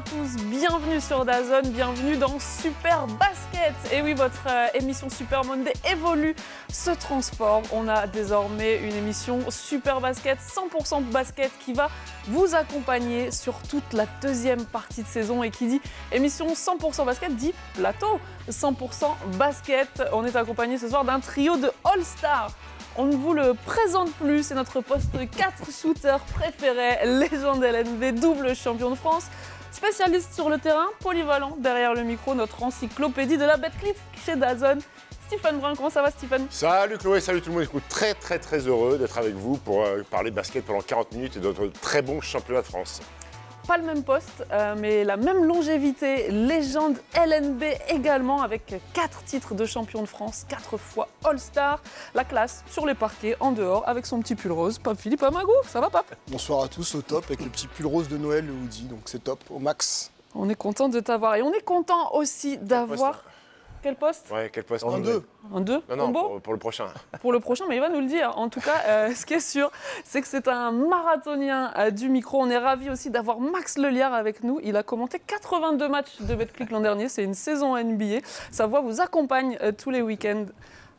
tous, bienvenue sur DAZN, bienvenue dans Super Basket. Et oui, votre émission Super Monday évolue, se transforme. On a désormais une émission Super Basket, 100% basket qui va vous accompagner sur toute la deuxième partie de saison. Et qui dit émission 100% basket dit plateau 100% basket. On est accompagné ce soir d'un trio de All-Stars. On ne vous le présente plus, c'est notre poste 4 shooter préféré, légende LNB, double champion de France, spécialiste sur le terrain, polyvalent derrière le micro, notre encyclopédie de la Betclic chez DAZN. Stephen Brun, comment ça va Stephen ? Salut Chloé, salut tout le monde. Écoute, très heureux d'être avec vous pour parler basket pendant 40 minutes et de notre très bon championnat de France. Pas le même poste, mais la même longévité, légende LNB également, avec 4 titres de champion de France, 4 fois All-Star, la classe sur les parquets, en dehors, avec son petit pull rose. Pape Philippe Amagou, ça va Pape ? Bonsoir à tous, au top, avec le petit pull rose de Noël, le hoodie, donc c'est top, au max. On est content de t'avoir, et on est content aussi d'avoir... Quel poste ? Ouais, quel poste ? En deux. Un 2 Non, pour le prochain. Pour le prochain, mais il va nous le dire. En tout cas, ce qui est sûr, c'est que c'est un marathonien du micro. On est ravis aussi d'avoir Max Leliard avec nous. Il a commenté 82 matchs de Betclic l'an dernier. C'est une saison NBA. Sa voix vous accompagne tous les week-ends.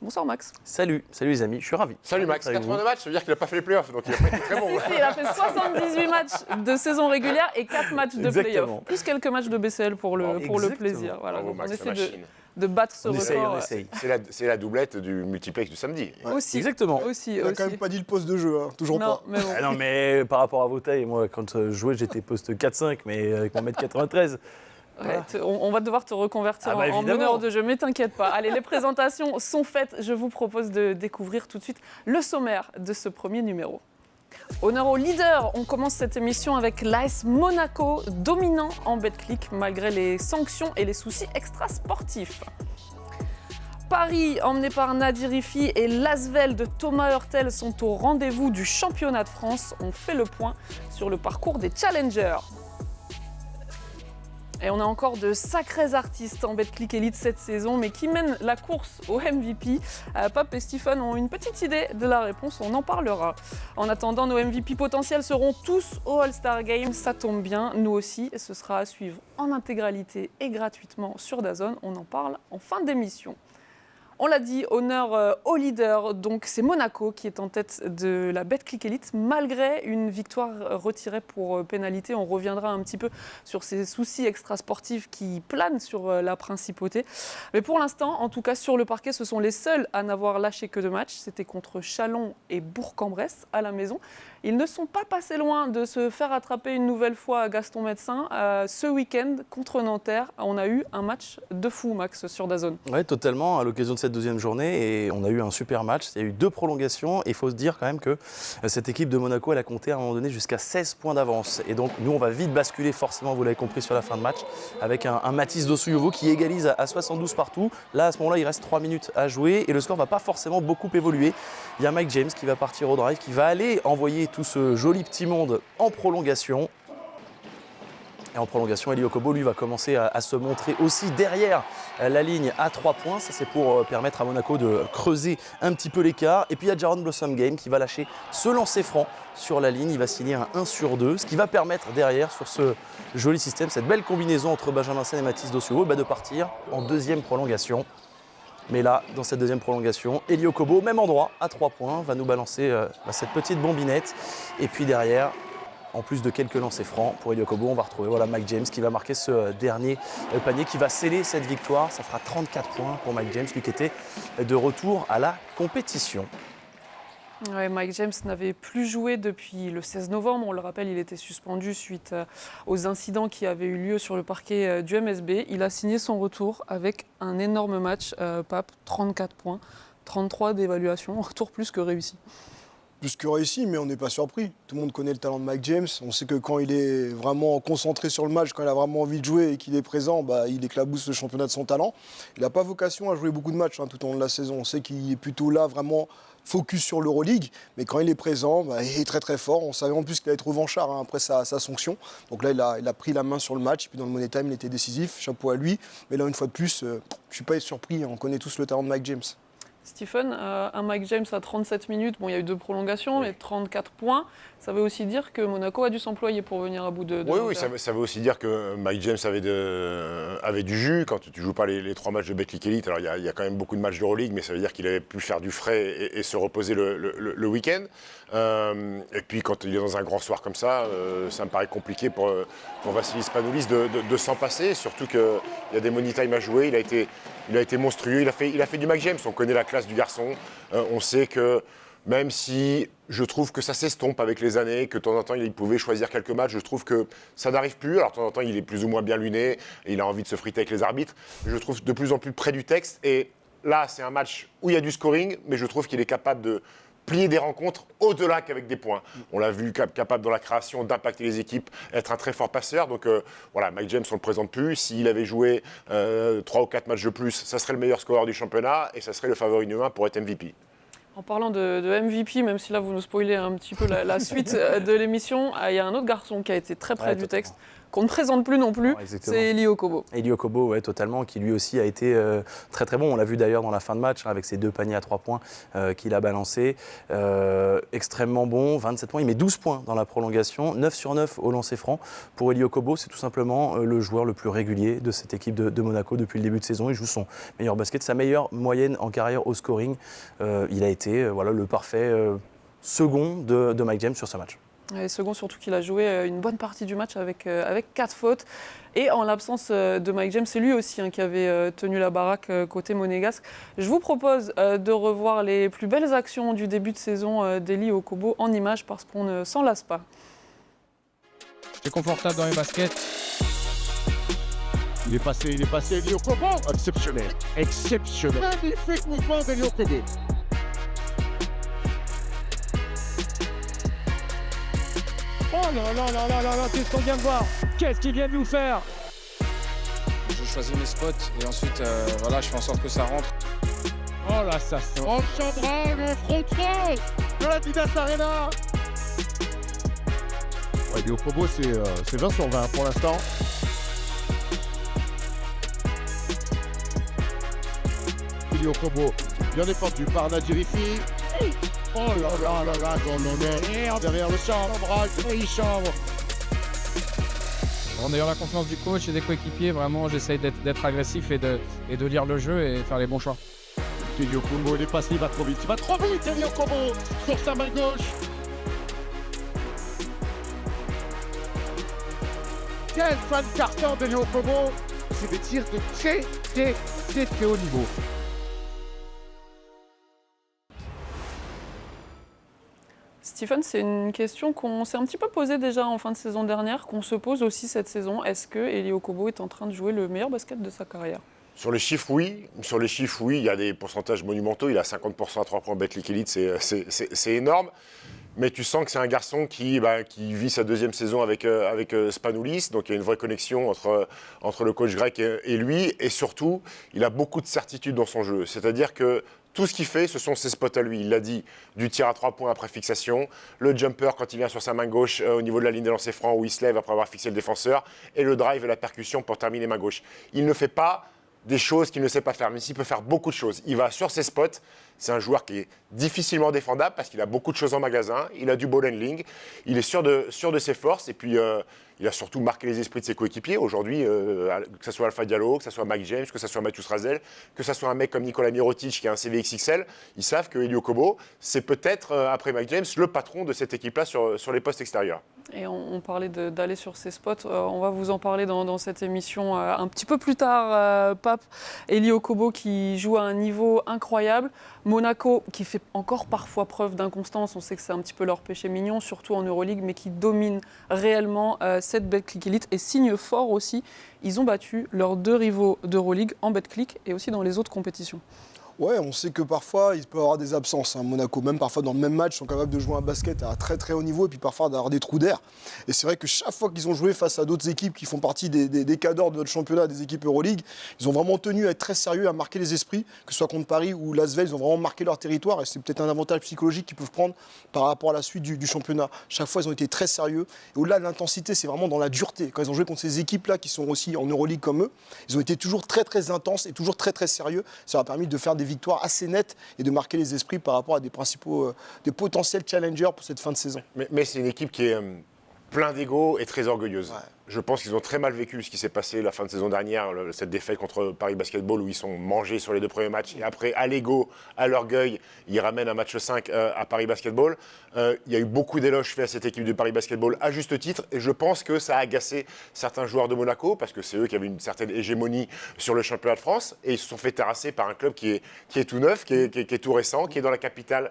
Bonsoir Max. Salut les amis, je suis ravi. Salut Max, 82 matchs, ça veut dire qu'il n'a pas fait les playoffs, donc il n'a pas été très bon. Si, il a fait 78 matchs de saison régulière et 4 matchs de playoff. Plus quelques matchs de BCL pour le plaisir. Voilà, Bravo, donc Max, on la essaie machine. de battre ce record. On essaye. C'est la doublette du multiplex du samedi. Ouais. Aussi, Exactement. Aussi, Il n'a quand même pas dit le poste de jeu, hein, toujours non, pas. mais bon. Ah non mais par rapport à vos tailles, moi quand je jouais j'étais poste 4-5 mais avec mon mètre 93. Ouais, on va devoir te reconvertir en évidemment. meneur de jeu, mais t'inquiète pas. Allez, les présentations sont faites. Je vous propose de découvrir tout de suite le sommaire de ce premier numéro. Honneur aux leaders, on commence cette émission avec l'AS Monaco, dominant en Betclic malgré les sanctions et les soucis extra-sportifs. Paris, emmené par Nadir Rifi et l'Asvel de Thomas Hurtel sont au rendez-vous du championnat de France. On fait le point sur le parcours des challengers. Et on a encore de sacrés artistes en Betclic Elite cette saison, mais qui mènent la course au MVP. Pape et Stephen ont une petite idée de la réponse, on en parlera. En attendant, nos MVP potentiels seront tous au All-Star Game. Ça tombe bien, nous aussi. Et ce sera à suivre en intégralité et gratuitement sur DAZN. On en parle en fin d'émission. On l'a dit, honneur au leader, donc c'est Monaco qui est en tête de la Betclic Elite, malgré une victoire retirée pour pénalité. On reviendra un petit peu sur ces soucis extrasportifs qui planent sur la principauté. Mais pour l'instant, en tout cas sur le parquet, ce sont les seuls à n'avoir lâché que 2 matchs. C'était contre Châlons et Bourg-en-Bresse à la maison. Ils ne sont pas passés loin de se faire attraper une nouvelle fois à Gaston Médecin. Ce week-end, contre Nanterre, on a eu un match de fou, Max, sur DAZN. Oui, totalement, à l'occasion de cette deuxième journée. Et on a eu un super match. Il y a eu 2 prolongations. Et il faut se dire quand même que cette équipe de Monaco, elle a compté à un moment donné jusqu'à 16 points d'avance. Et donc, nous, on va vite basculer, forcément, vous l'avez compris, sur la fin de match, avec un Mathis Dossouyovo qui égalise à 72 partout. Là, à ce moment-là, il reste 3 minutes à jouer. Et le score ne va pas forcément beaucoup évoluer. Il y a Mike James qui va partir au drive, qui va aller envoyer tout ce joli petit monde en prolongation. Et en prolongation, Eli Okobo, lui, va commencer à se montrer aussi derrière la ligne à 3 points. Ça, c'est pour permettre à Monaco de creuser un petit peu l'écart. Et puis, il y a Jaron Blossomgame qui va lâcher ce lancer franc sur la ligne. Il va signer un 1 sur 2, ce qui va permettre derrière, sur ce joli système, cette belle combinaison entre Benjamin Sen et Mathis Dossouyovo, de partir en deuxième prolongation. Mais là, dans cette deuxième prolongation, Eli Okobo, même endroit, à 3 points, va nous balancer cette petite bombinette. Et puis derrière, en plus de quelques lancers francs pour Eli Okobo, on va retrouver Mike James qui va marquer ce dernier panier, qui va sceller cette victoire. Ça fera 34 points pour Mike James, lui qui était de retour à la compétition. Ouais, Mike James n'avait plus joué depuis le 16 novembre. On le rappelle, il était suspendu suite aux incidents qui avaient eu lieu sur le parquet du MSB. Il a signé son retour avec un énorme match, Pape, 34 points, 33 d'évaluation, retour plus que réussi. Plus que réussi, mais on n'est pas surpris. Tout le monde connaît le talent de Mike James. On sait que quand il est vraiment concentré sur le match, quand il a vraiment envie de jouer et qu'il est présent, il éclabousse le championnat de son talent. Il n'a pas vocation à jouer beaucoup de matchs tout au long de la saison. On sait qu'il est plutôt là, vraiment focus sur l'Euroleague. Mais quand il est présent, il est très fort. On savait en plus qu'il allait être revanchard après sa sanction. Donc là, il a pris la main sur le match. Et puis dans le Money Time, il était décisif. Chapeau à lui. Mais là, une fois de plus, je ne suis pas surpris. On connaît tous le talent de Mike James. Stephen, un Mike James à 37 minutes, bon, il y a eu 2 prolongations, mais 34 points, ça veut aussi dire que Monaco a dû s'employer pour venir à bout de Oui, ça veut aussi dire que Mike James avait du jus. Quand tu ne joues pas les 3 matchs de Betclic Elite, alors il y a quand même beaucoup de matchs d'Euroleague, mais ça veut dire qu'il avait pu faire du frais et se reposer le week-end. Et puis quand il est dans un grand soir comme ça me paraît compliqué pour Vassilis Spanoulis de s'en passer, surtout qu'il y a des money time à jouer, il a été monstrueux, il a fait du Mike James, on connaît la classe du garçon, on sait que même si je trouve que ça s'estompe avec les années, que de temps en temps il pouvait choisir quelques matchs, je trouve que ça n'arrive plus. Alors de temps en temps il est plus ou moins bien luné, et il a envie de se friter avec les arbitres, mais je trouve de plus en plus près du texte. Et là c'est un match où il y a du scoring, mais je trouve qu'il est capable de plier des rencontres au-delà qu'avec des points. On l'a vu capable dans la création d'impacter les équipes, être un très fort passeur. Donc voilà, Mike James, on ne le présente plus. S'il avait joué 3 ou 4 matchs de plus, ça serait le meilleur scoreur du championnat et ça serait le favori numéro 1 pour être MVP. En parlant de MVP, même si là vous nous spoilez un petit peu la suite de l'émission, il y a un autre garçon qui a été très près du texte, qu'on ne présente plus non plus, c'est Elie Okobo. Elie Okobo, ouais, totalement, qui lui aussi a été très très bon. On l'a vu d'ailleurs dans la fin de match, avec ses 2 paniers à 3 points qu'il a balancés. Extrêmement bon, 27 points. Il met 12 points dans la prolongation, 9 sur 9 au lancer franc. Pour Elie Okobo, c'est tout simplement le joueur le plus régulier de cette équipe de Monaco depuis le début de saison. Il joue son meilleur basket, sa meilleure moyenne en carrière au scoring. Il a été le parfait second de Mike James sur ce match. Et second, surtout qu'il a joué une bonne partie du match avec 4 fautes. Et en l'absence de Mike James, c'est lui aussi qui avait tenu la baraque côté monégasque. Je vous propose de revoir les plus belles actions du début de saison d'Elie Okobo en images parce qu'on ne s'en lasse pas. C'est confortable dans les baskets. Il est passé, Elie Okobo. Exceptionnel. Magnifique mouvement d'Elie Okobo. Oh là, qu'est-ce qu'on vient de voir? Qu'est-ce qu'il vient de nous faire? Je choisis mes spots et ensuite je fais en sorte que ça rentre. Oh là, ça sent. On chambra le front de la Didas Arena. Ouais, Elie Okobo, c'est 20 sur 20 pour l'instant. Elie Okobo, bien défendu par Nadjirifi. Oh là, non, derrière le chambre, il chambre. En ayant la confiance du coach et des coéquipiers, vraiment, j'essaye d'être agressif et de lire le jeu et faire les bons choix. Elie Okobo, il est passé, il va trop vite, Elie Okobo, sur sa main gauche. Quel fan carton d'Elie Okobo. C'est des tirs de très haut niveau. Stephen, c'est une question qu'on s'est un petit peu posée déjà en fin de saison dernière, qu'on se pose aussi cette saison. Est-ce que Elie Okobo est en train de jouer le meilleur basket de sa carrière ? Sur les chiffres, oui. Il y a des pourcentages monumentaux. Il a 50% à 3 points Betclic Elite, c'est énorme. Mais tu sens que c'est un garçon qui vit sa 2e saison avec Spanoulis. Donc il y a une vraie connexion entre le coach grec et lui. Et surtout, il a beaucoup de certitude dans son jeu. C'est-à-dire que tout ce qu'il fait, ce sont ses spots à lui. Il l'a dit, du tir à 3 points après fixation, le jumper quand il vient sur sa main gauche au niveau de la ligne de lancer franc où il se lève après avoir fixé le défenseur, et le drive et la percussion pour terminer main gauche. Il ne fait pas des choses qu'il ne sait pas faire, mais s'il peut faire beaucoup de choses. Il va sur ses spots. C'est un joueur qui est difficilement défendable parce qu'il a beaucoup de choses en magasin. Il a du ball handling. Il est sûr de ses forces. Et puis, il a surtout marqué les esprits de ses coéquipiers. Aujourd'hui, que ce soit Alpha Diallo, que ce soit Mike James, que ce soit Mathius Razel, que ce soit un mec comme Nikola Mirotic qui a un CV XXL, ils savent que Elie Okobo, c'est peut-être, après Mike James, le patron de cette équipe-là sur les postes extérieurs. Et on parlait d'aller sur ces spots. On va vous en parler dans cette émission un petit peu plus tard, Pape. Elie Okobo qui joue à un niveau incroyable. Monaco qui fait encore parfois preuve d'inconstance. On sait que c'est un petit peu leur péché mignon, surtout en Euroleague, mais qui domine réellement cette Betclic Elite. Et signe fort aussi, ils ont battu leurs 2 rivaux d'Euroleague en Betclic et aussi dans les autres compétitions. Ouais, on sait que parfois, il peut y avoir des absences. Monaco, même parfois dans le même match, sont capables de jouer un basket à très très haut niveau et puis parfois d'avoir des trous d'air. Et c'est vrai que chaque fois qu'ils ont joué face à d'autres équipes qui font partie des cadors de notre championnat, des équipes Euroleague, ils ont vraiment tenu à être très sérieux, à marquer les esprits, que ce soit contre Paris ou l'Asvel, ils ont vraiment marqué leur territoire et c'est peut-être un avantage psychologique qu'ils peuvent prendre par rapport à la suite du championnat. Chaque fois, ils ont été très sérieux. Et au-delà de l'intensité, c'est vraiment dans la dureté. Quand ils ont joué contre ces équipes-là qui sont aussi en Euroleague comme eux, ils ont été toujours très très intenses et toujours très très sérieux. Ça leur a permis de faire des des victoires assez nettes et de marquer les esprits par rapport à des potentiels challengers pour cette fin de saison. Mais c'est une équipe qui est plein d'ego et très orgueilleuse. Ouais. Je pense qu'ils ont très mal vécu ce qui s'est passé la fin de saison dernière, cette défaite contre Paris Basketball où ils sont mangés sur les 2 premiers matchs. Et après, à l'ego, à l'orgueil, ils ramènent un match 5 à Paris Basketball. Il y a eu beaucoup d'éloges faits à cette équipe du Paris Basketball à juste titre. Et je pense que ça a agacé certains joueurs de Monaco parce que c'est eux qui avaient une certaine hégémonie sur le championnat de France. Et ils se sont fait terrasser par un club qui est tout neuf, qui est tout récent, qui est dans la capitale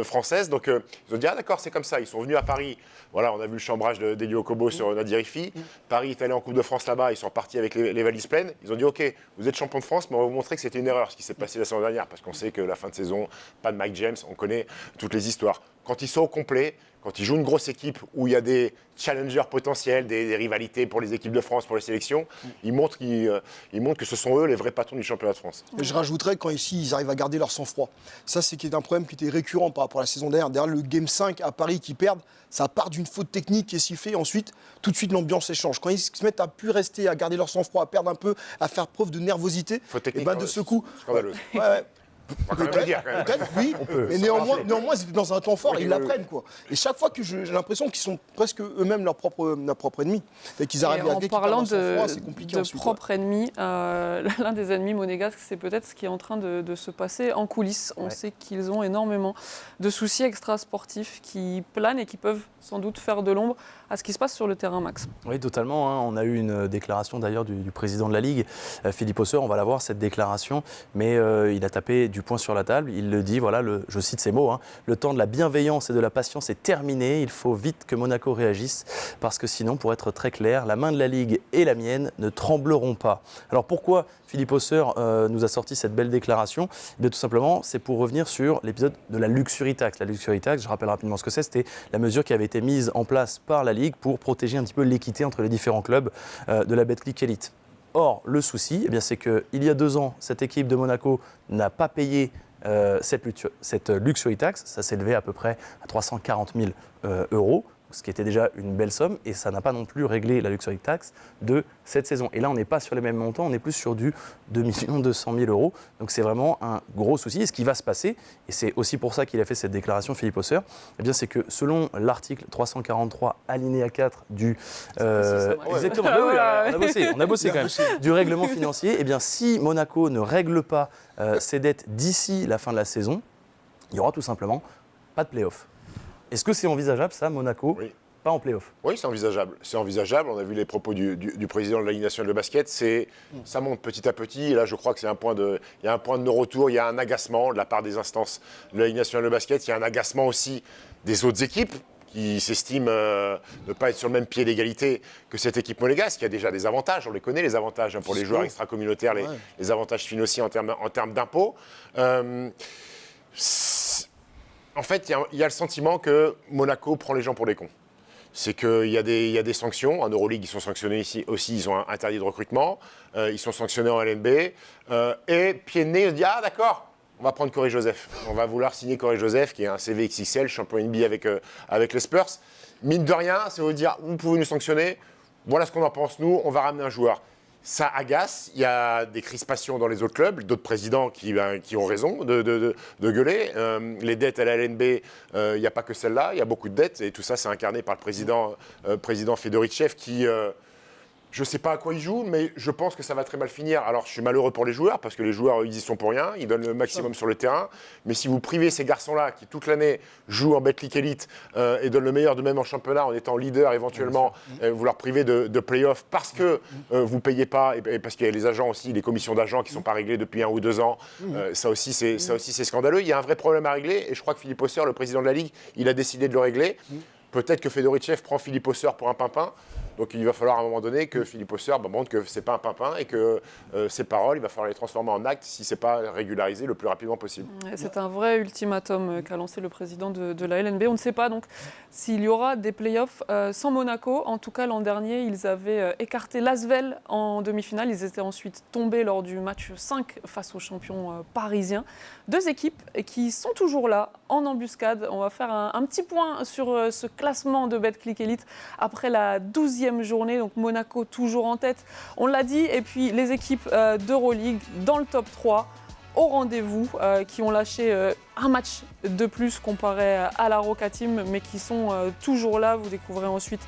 française. Donc ils ont dit, ah d'accord, c'est comme ça. Ils sont venus à Paris. Voilà, on a vu le chambrage d'Elio Kobo sur Nadir Rifi. Paris est allé en Coupe de France là-bas, ils sont repartis avec les valises pleines. Ils ont dit, ok, vous êtes champion de France, mais on va vous montrer que c'était une erreur ce qui s'est passé la saison dernière, parce qu'on sait que la fin de saison, pas de Mike James, on connaît toutes les histoires. Quand ils sont au complet, quand ils jouent une grosse équipe où il y a des challengers potentiels, des rivalités pour les équipes de France, pour les sélections, ils montrent que ce sont eux les vrais patrons du championnat de France. Et je rajouterais quand ici, ils arrivent à garder leur sang-froid. Ça, c'est qui est un problème qui était récurrent par rapport à la saison dernière. Derrière le Game 5 à Paris qui perdent, ça part d'une faute technique qui est sifflée. Ensuite, tout de suite, l'ambiance échange. Quand ils se mettent à plus rester, à garder leur sang-froid, à perdre un peu, à faire preuve de nervosité, et ben de ce coup... Scandaleuse. Ouais. On va quand même le dire, quand même. Peut-être, oui, mais néanmoins, ils étaient dans un temps fort et ils l'apprennent, quoi. Et chaque fois que j'ai l'impression qu'ils sont presque eux-mêmes leur propre ennemi. Et qu'ils arrivent à en parlant c'est compliqué de ensuite, propre ennemi, l'un des ennemis monégasques, c'est peut-être ce qui est en train de se passer en coulisses. On sait qu'ils ont énormément de soucis extrasportifs qui planent et qui peuvent sans doute faire de l'ombre à ce qui se passe sur le terrain, Max. Oui, totalement. Hein. On a eu une déclaration d'ailleurs du président de la Ligue, Philippe Hausseur, on va la voir cette déclaration, mais il a tapé du poing sur la table. Il le dit, voilà, je cite ces mots, hein, le temps de la bienveillance et de la patience est terminé. Il faut vite que Monaco réagisse parce que sinon, pour être très clair, la main de la Ligue et la mienne ne trembleront pas. Alors pourquoi Philippe Hausseur nous a sorti cette belle déclaration? Eh bien, tout simplement, c'est pour revenir sur l'épisode de la Luxury Tax. La Luxury Tax, je rappelle rapidement ce que c'est, c'était la mesure qui avait été mise en place par la Ligue pour protéger un petit peu l'équité entre les différents clubs de la Betclic Elite. Or, le souci, eh bien, c'est qu'il y a 2 ans, cette équipe de Monaco n'a pas payé cette Luxury Tax. Ça s'élevait à peu près à 340 000 euros, ce qui était déjà une belle somme, et ça n'a pas non plus réglé la Luxury Tax de cette saison. Et là, on n'est pas sur les mêmes montants, on est plus sur du 2 200 000 euros. Donc c'est vraiment un gros souci. Et ce qui va se passer, et c'est aussi pour ça qu'il a fait cette déclaration, Philippe Hausseur, eh bien, c'est que selon l'article 343 alinéa 4 du... exactement, on a bossé quand même. Du règlement financier, eh bien, si Monaco ne règle pas ses dettes d'ici la fin de la saison, il n'y aura tout simplement pas de play-off. Est-ce que c'est envisageable, ça, Monaco, pas en play-off? Oui, c'est envisageable. C'est envisageable. On a vu les propos du président de la Ligue nationale de basket. Ça monte petit à petit. Et là, je crois que il y a un point de non-retour. Il y a un agacement de la part des instances de la Ligue nationale de basket. Il y a un agacement aussi des autres équipes qui s'estiment ne pas être sur le même pied d'égalité que cette équipe monégasque, qui a déjà des avantages. On les connaît, les avantages pour les joueurs extracommunautaires, les avantages financiers en termes d'impôts. En fait, il y a le sentiment que Monaco prend les gens pour des cons. C'est qu'il y a des sanctions. En Euroleague, ils sont sanctionnés ici aussi. Ils ont un interdit de recrutement. Ils sont sanctionnés en LNB. Et pied de nez, on se dit, ah d'accord, on va prendre Corey Joseph. On va vouloir signer Corey Joseph, qui est un CV XXL, champion NBA avec les Spurs. Mine de rien, c'est vous dire, vous pouvez nous sanctionner. Voilà ce qu'on en pense, nous. On va ramener un joueur. Ça agace, il y a des crispations dans les autres clubs, d'autres présidents qui ont raison de gueuler. Les dettes à la LNB, il n'y a pas que celle-là, il y a beaucoup de dettes, et tout ça c'est incarné par le président Fedorichev qui, je ne sais pas à quoi il joue, mais je pense que ça va très mal finir. Alors je suis malheureux pour les joueurs, parce que les joueurs ils y sont pour rien, ils donnent le maximum sur le terrain, mais si vous privez ces garçons-là qui toute l'année jouent en Betclic Elite et donnent le meilleur d'eux-mêmes en championnat en étant leader éventuellement, vous leur privez de play-off parce que vous ne payez pas, et parce qu'il y a les agents aussi, les commissions d'agents qui ne sont pas réglées depuis 1 ou 2 ans, ça aussi c'est scandaleux. Il y a un vrai problème à régler, et je crois que Philippe Hausseur, le président de la Ligue, il a décidé de le régler. Peut-être que Fedorichev prend Philippe Hausseur pour un pimpin. Donc il va falloir à un moment donné que Philippe Hausseur montre que ce n'est pas un pimpin et que ses paroles, il va falloir les transformer en actes si ce n'est pas régularisé le plus rapidement possible. C'est un vrai ultimatum qu'a lancé le président de la LNB. On ne sait pas donc s'il y aura des playoffs sans Monaco. En tout cas, l'an dernier, ils avaient écarté l'Asvel en demi-finale. Ils étaient ensuite tombés lors du match 5 face aux champions parisiens. 2 équipes qui sont toujours là, en embuscade. On va faire un petit point sur ce classement de Betclic Elite après la 12e journée, donc Monaco toujours en tête, on l'a dit, et puis les équipes d'Euroleague dans le top 3. au rendez-vous, qui ont lâché un match de plus comparé à la Roca Team, mais qui sont toujours là. Vous découvrez ensuite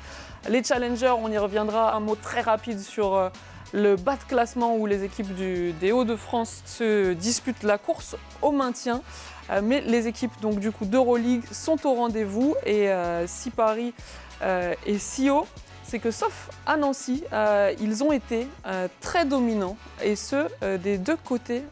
les challengers, on y reviendra. Un mot très rapide sur le bas de classement où les équipes des Hauts-de-France se disputent la course au maintien. Mais les équipes donc, du coup, d'Euroleague sont au rendez-vous et si Paris est si haut, c'est que sauf à Nancy, ils ont été très dominants et ce, des deux côtés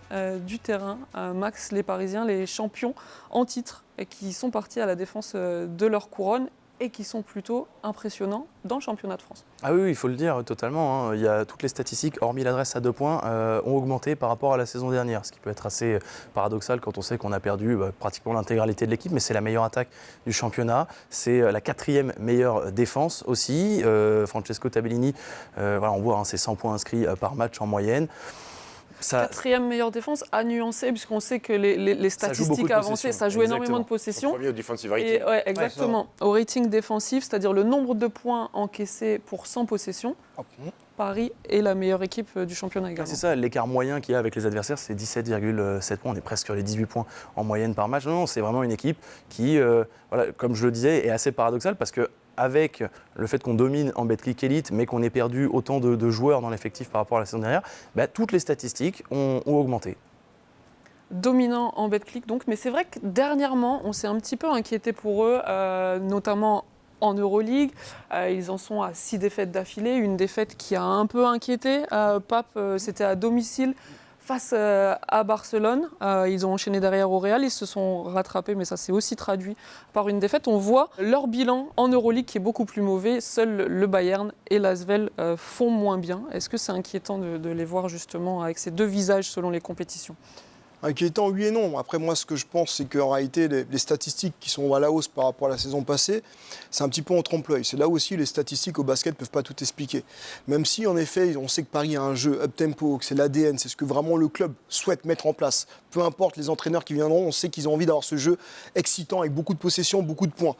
du terrain. Max, les Parisiens, les champions en titre qui sont partis à la défense de leur couronne et qui sont plutôt impressionnants dans le championnat de France. Ah oui, il faut le dire totalement. Il y a toutes les statistiques, hormis l'adresse à 2 points, ont augmenté par rapport à la saison dernière, ce qui peut être assez paradoxal quand on sait qu'on a perdu pratiquement l'intégralité de l'équipe, mais c'est la meilleure attaque du championnat, c'est la 4e meilleure défense aussi. Francesco Tabellini, on voit, c'est 100 points inscrits par match en moyenne. 4e meilleure défense à nuancer, puisqu'on sait que les statistiques avancées, ça joue énormément de possession. Premier au defensive rating. Exactement. Au rating défensif, c'est-à-dire le nombre de points encaissés pour 100 possessions. Paris est la meilleure équipe du championnat également. C'est ça, l'écart moyen qu'il y a avec les adversaires, c'est 17,7 points. On est presque sur les 18 points en moyenne par match. Non, c'est vraiment une équipe qui, comme je le disais, est assez paradoxale parce que avec le fait qu'on domine en Betclic Elite, mais qu'on ait perdu autant de joueurs dans l'effectif par rapport à la saison dernière, toutes les statistiques ont augmenté. Dominant en Betclic donc, mais c'est vrai que dernièrement, on s'est un petit peu inquiété pour eux, notamment en Euroleague. Ils en sont à 6 défaites d'affilée, une défaite qui a un peu inquiété. Pape, c'était à domicile face à Barcelone. Ils ont enchaîné derrière au Real, ils se sont rattrapés, mais ça s'est aussi traduit par une défaite. On voit leur bilan en Euroleague qui est beaucoup plus mauvais. Seuls le Bayern et l'Asvel font moins bien. Est-ce que c'est inquiétant de les voir justement avec ces deux visages selon les compétitions ? Inquiétant, oui et non. Après, moi, ce que je pense, c'est qu'en réalité, les statistiques qui sont à la hausse par rapport à la saison passée, c'est un petit peu en trompe-l'œil. C'est là aussi les statistiques au basket ne peuvent pas tout expliquer. Même si, en effet, on sait que Paris a un jeu up-tempo, que c'est l'ADN, c'est ce que vraiment le club souhaite mettre en place. Peu importe les entraîneurs qui viendront, on sait qu'ils ont envie d'avoir ce jeu excitant avec beaucoup de possession, beaucoup de points.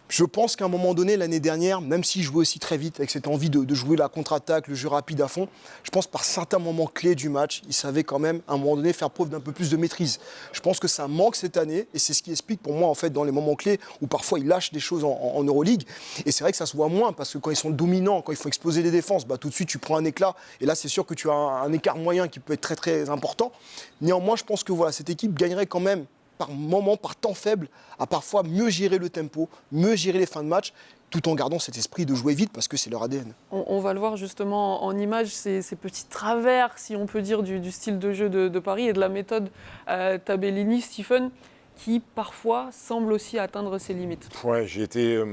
Je pense qu'à un moment donné, l'année dernière, même s'ils jouaient aussi très vite, avec cette envie de jouer la contre-attaque, le jeu rapide à fond, je pense par certains moments clés du match, ils savaient quand même, à un moment donné, faire preuve d'un peu plus de maîtrise. Je pense que ça manque cette année, et c'est ce qui explique pour moi, en fait, dans les moments clés, où parfois ils lâchent des choses en Euroleague. Et c'est vrai que ça se voit moins, parce que quand ils sont dominants, quand il faut exploser les défenses, tout de suite tu prends un éclat, et là c'est sûr que tu as un écart moyen qui peut être très très important. Néanmoins, je pense que voilà, cette équipe gagnerait quand même par moment, par temps faible, à parfois mieux gérer le tempo, mieux gérer les fins de match, tout en gardant cet esprit de jouer vite parce que c'est leur ADN. On va le voir justement en image, ces petits travers, si on peut dire, du style de jeu de Paris et de la méthode Tabellini, Stephen, qui parfois semble aussi atteindre ses limites. Ouais, j'ai été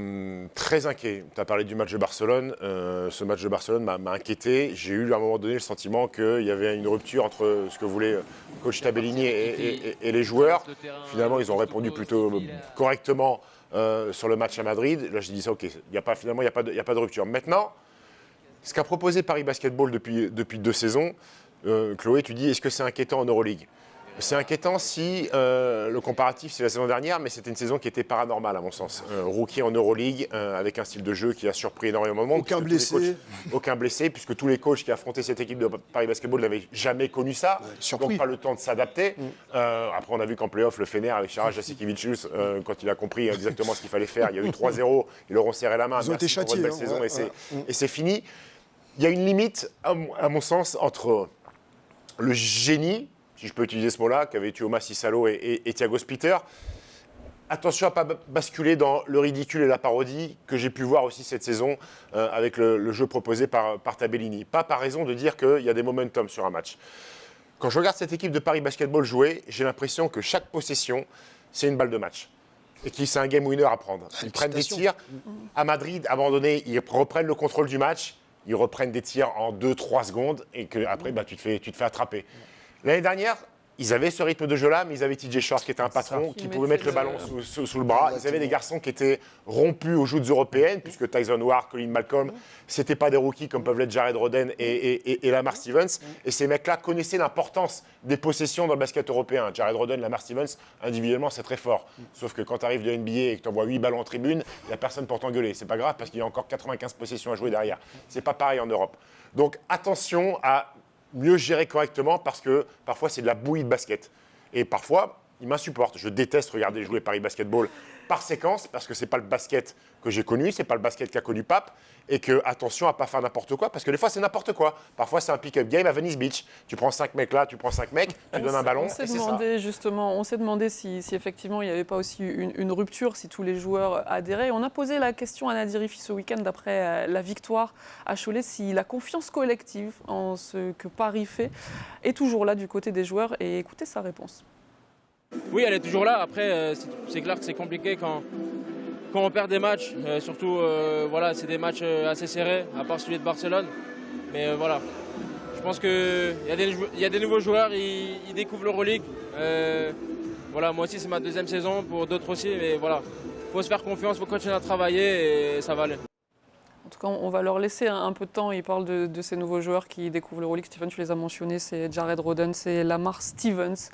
très inquiet. Tu as parlé du match de Barcelone. Ce match de Barcelone m'a inquiété. J'ai eu à un moment donné le sentiment qu'il y avait une rupture entre ce que voulait coach Tabellini et les joueurs. Finalement, ils ont répondu plutôt correctement sur le match à Madrid. Là, je dis ça, ok, finalement, il n'y a pas de rupture. Maintenant, ce qu'a proposé Paris Basketball depuis 2 saisons, Chloé, tu dis, est-ce que c'est inquiétant en Euroleague ? C'est inquiétant si le comparatif c'est la saison dernière, mais c'était une saison qui était paranormale à mon sens. Rookie en Euroleague, avec un style de jeu qui a surpris énormément de monde. Aucun blessé, puisque tous les coachs qui affrontaient cette équipe de Paris Basketball n'avaient jamais connu ça. Donc pas le temps de s'adapter. Après on a vu qu'en play-off, le Fener avec Šaraj Jasikevičius, quand il a compris exactement ce qu'il fallait faire, il y a eu 3-0, ils leur ont serré la main. Ils ont été châtiés. Belle saison, et c'est fini. Il y a une limite, à mon sens, entre le génie, si je peux utiliser ce mot-là, qu'avaient eu Omas Issalo et Thiago Splitter. Attention à ne pas basculer dans le ridicule et la parodie que j'ai pu voir aussi cette saison avec le jeu proposé par Tabellini. Pas par raison de dire qu'il y a des momentum sur un match. Quand je regarde cette équipe de Paris Basketball jouer, j'ai l'impression que chaque possession, c'est une balle de match. Et que c'est un game winner à prendre. Ils prennent des tirs. À Madrid, à un moment donné, ils reprennent le contrôle du match. Ils reprennent des tirs en 2-3 secondes et qu'après, tu te fais attraper. L'année dernière, ils avaient ce rythme de jeu-là, mais ils avaient TJ Shorts qui était un patron, qui pouvait mettre le ballon sous le bras. Ils avaient des garçons qui étaient rompus aux joutes européennes, puisque Tyson Ward, Colin Malcolm, c'était pas des rookies comme peuvent l'être Jared Roden et Lamar Stevens. Et ces mecs-là connaissaient l'importance des possessions dans le basket européen. Jared Roden, Lamar Stevens, individuellement, c'est très fort. Sauf que quand tu arrives de NBA et que tu envoies 8 ballons en tribune, il n'y a personne pour t'engueuler. C'est pas grave parce qu'il y a encore 95 possessions à jouer derrière. C'est pas pareil en Europe. Donc attention à mieux gérer correctement parce que parfois c'est de la bouillie de basket. Et parfois, il m'insupporte. Je déteste regarder jouer Paris Basketball par séquence parce que c'est pas le basket que j'ai connu, c'est pas le basket qu'a connu Pape. Et que, attention à pas faire n'importe quoi, parce que des fois c'est n'importe quoi. Parfois c'est un pick-up game à Venice Beach. Tu prends 5 mecs là, tu prends 5 mecs, tu donnes un ballon. On s'est demandé si effectivement il n'y avait pas aussi une rupture, si tous les joueurs adhéraient. On a posé la question à Nadir Riffi ce week-end après la victoire à Cholet, si la confiance collective en ce que Paris fait est toujours là du côté des joueurs. Et écoutez sa réponse. Oui, elle est toujours là. Après, c'est clair que c'est compliqué quand on perd des matchs. Surtout, voilà, c'est des matchs assez serrés, à part celui de Barcelone. Mais voilà, je pense qu'il y a des nouveaux joueurs, ils découvrent l'Euroleague. Voilà, moi aussi, c'est ma deuxième saison, pour d'autres aussi. Mais voilà, il faut se faire confiance, il faut continuer à travailler et ça va aller. En tout cas, on va leur laisser un peu de temps. Ils parlent de ces nouveaux joueurs qui découvrent l'Euroleague. Stephen, tu les as mentionnés, c'est Jared Rhoden, c'est Lamar Stevens.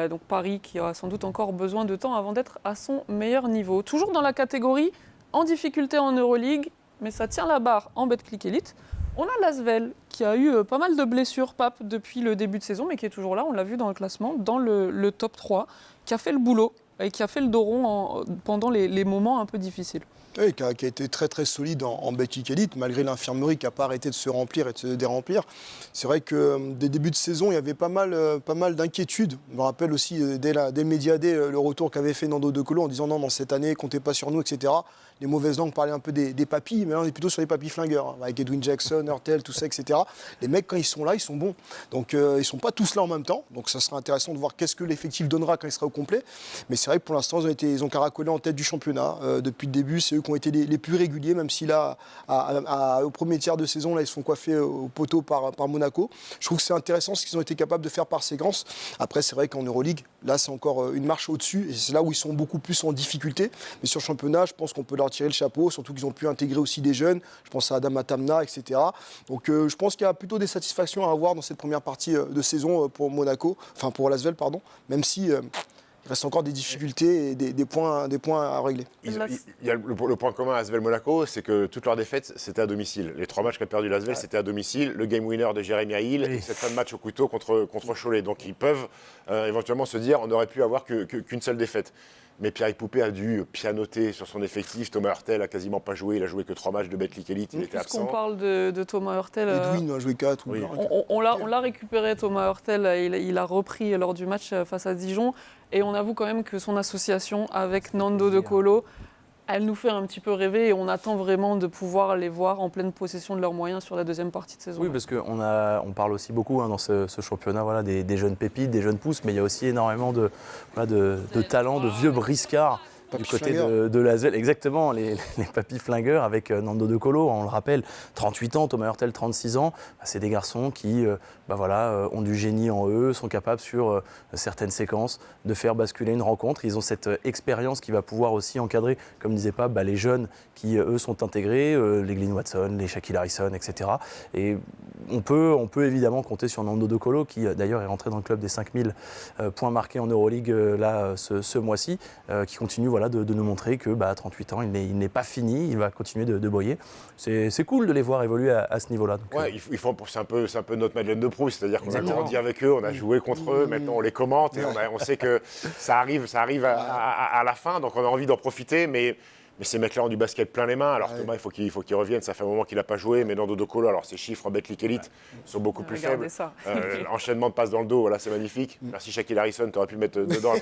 Donc Paris qui aura sans doute encore besoin de temps avant d'être à son meilleur niveau. Toujours dans la catégorie en difficulté en Euroleague, mais ça tient la barre en Betclic Elite. On a l'Asvel qui a eu pas mal de blessures, Pape, depuis le début de saison, mais qui est toujours là, on l'a vu dans le classement, dans le top 3, qui a fait le boulot et qui a fait le dos rond pendant les moments un peu difficiles. Oui, qui a été très très solide en Betclic Elite, malgré l'infirmerie qui n'a pas arrêté de se remplir et de se déremplir. C'est vrai que des débuts de saison, il y avait pas mal d'inquiétudes. Je me rappelle aussi dès le Media Day, le retour qu'avait fait Nando De Colo en disant non, cette année, comptez pas sur nous, etc. Les mauvaises langues parlaient un peu des papis, mais là on est plutôt sur les papis flingueurs, avec Edwin Jackson, Hurtel, tout ça, etc. Les mecs, quand ils sont là, ils sont bons. Donc ils ne sont pas tous là en même temps. Donc ça sera intéressant de voir qu'est-ce que l'effectif donnera quand il sera au complet. Mais c'est vrai que pour l'instant, ils ont caracolé en tête du championnat. Depuis le début, c'est eux qui ont été les plus réguliers, même si là, au premier tiers de saison, là, ils se font coiffer au poteau par Monaco. Je trouve que c'est intéressant ce qu'ils ont été capables de faire par séquence. Après, c'est vrai qu'en Euroleague, là, c'est encore une marche au-dessus. Et c'est là où ils sont beaucoup plus en difficulté. Mais sur le championnat, je pense qu'on peut leur tirer le chapeau, surtout qu'ils ont pu intégrer aussi des jeunes. Je pense à Adama Tamna, etc. Donc, je pense qu'il y a plutôt des satisfactions à avoir dans cette première partie de saison pour Monaco, enfin pour l'Asvel, pardon, même si il reste encore des difficultés et des points à régler. Il y a le point commun à Asvel-Monaco, c'est que toutes leurs défaites, c'était à domicile. Les 3 matchs qu'a perdu l'Asvel, c'était à domicile. Le game winner de Jérémy Hill et cette fin de match au couteau contre Cholet. Donc ils peuvent éventuellement se dire on n'aurait pu avoir qu'une seule défaite. Mais Pierre Poupé a dû pianoter sur son effectif. Thomas Hurtel a quasiment pas joué. Il a joué que 3 matchs de Betclic Elite. Il était absent. Puisqu'on parle de Thomas Hurtel, Edwin a joué 4. Oui. On l'a récupéré, Thomas Hurtel. Il a repris lors du match face à Dijon. Et on avoue quand même que son association avec Nando De Colo, elle nous fait un petit peu rêver et on attend vraiment de pouvoir les voir en pleine possession de leurs moyens sur la deuxième partie de saison. Oui, parce qu'on parle aussi beaucoup dans ce championnat des jeunes pépites, des jeunes pousses, mais il y a aussi énormément de talents, de vieux briscards du côté de l'Asvel. Exactement, les papis flingueurs avec Nando De Colo, on le rappelle, 38 ans, Thomas Hurtel, 36 ans. C'est des garçons qui ont du génie en eux, sont capables sur certaines séquences de faire basculer une rencontre. Ils ont cette expérience qui va pouvoir aussi encadrer, comme disait Pape, les jeunes qui, eux, sont intégrés, les Glyn Watson, les Shaquille Harrison, etc. Et on peut évidemment compter sur Nando De Colo, qui d'ailleurs est rentré dans le club des 5000 points marqués en Euroleague ce mois-ci, qui continue de nous montrer que à 38 ans, il n'est pas fini, il va continuer de briller. C'est cool de les voir évoluer à ce niveau-là. Donc, ouais, c'est un peu notre Madeleine de Proust, c'est-à-dire qu'on a grandi avec eux, on a joué contre eux, maintenant on les commente et on sait que ça arrive à la fin, donc on a envie d'en profiter, mais ces mecs-là ont du basket plein les mains. Alors Thomas, il faut qu'il revienne. Ça fait un moment qu'il n'a pas joué. Mais Nando De Colo, alors ses chiffres en Betclic Elite sont beaucoup plus faibles. Enchaînement de passes dans le dos, voilà, c'est magnifique. Merci Shaquille Harrison, tu aurais pu mettre dedans.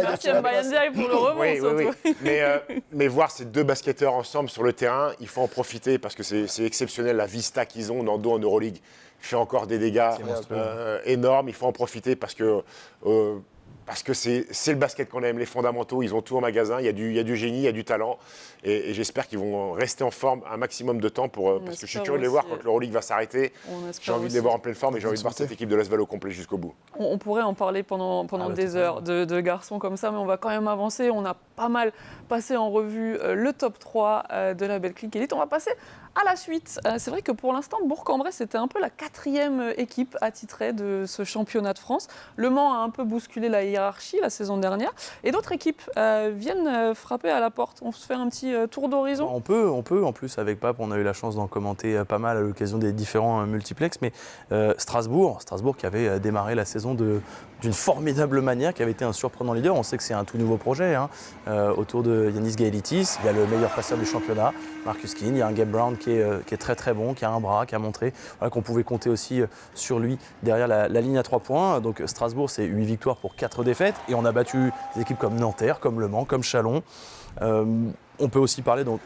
Merci à Bayern Diaye pour le rebond. Oui. Mais voir ces 2 basketteurs ensemble sur le terrain, il faut en profiter parce que c'est exceptionnel la vista qu'ils ont. Nando en Euroleague fait encore des dégâts énormes. Il faut en profiter parce que c'est le basket qu'on aime, les fondamentaux, ils ont tout en magasin, il y a du génie, il y a du talent. Et j'espère qu'ils vont rester en forme un maximum de temps parce que je suis curieux de les voir quand l'Euroleague va s'arrêter. J'ai envie de les voir en pleine forme et j'ai envie de voir cette équipe de l'Asvel au complet jusqu'au bout. On pourrait en parler pendant des heures de garçons comme ça, mais on va quand même avancer. On a pas mal passé en revue le top 3 de la Betclic Elite. On va passer À la suite, c'est vrai que pour l'instant, Bourg-en-Bresse était un peu la 4e équipe attitrée de ce championnat de France. Le Mans a un peu bousculé la hiérarchie la saison dernière. Et d'autres équipes viennent frapper à la porte. On se fait un petit tour d'horizon. On peut. En plus, avec Pape, on a eu la chance d'en commenter pas mal à l'occasion des différents multiplex. Mais Strasbourg qui avait démarré la saison d'une formidable manière, qui avait été un surprenant leader. On sait que c'est un tout nouveau projet autour de Yanis Gaëlitis. Il y a le meilleur passeur du championnat, Marcus Keane. Il y a un Gabe Brown qui est très très bon, qui a un bras, qui a montré qu'on pouvait compter aussi sur lui derrière la ligne à 3 points. Donc Strasbourg, c'est 8 victoires pour 4 défaites. Et on a battu des équipes comme Nanterre, comme Le Mans, comme Chalon. On peut aussi parler donc,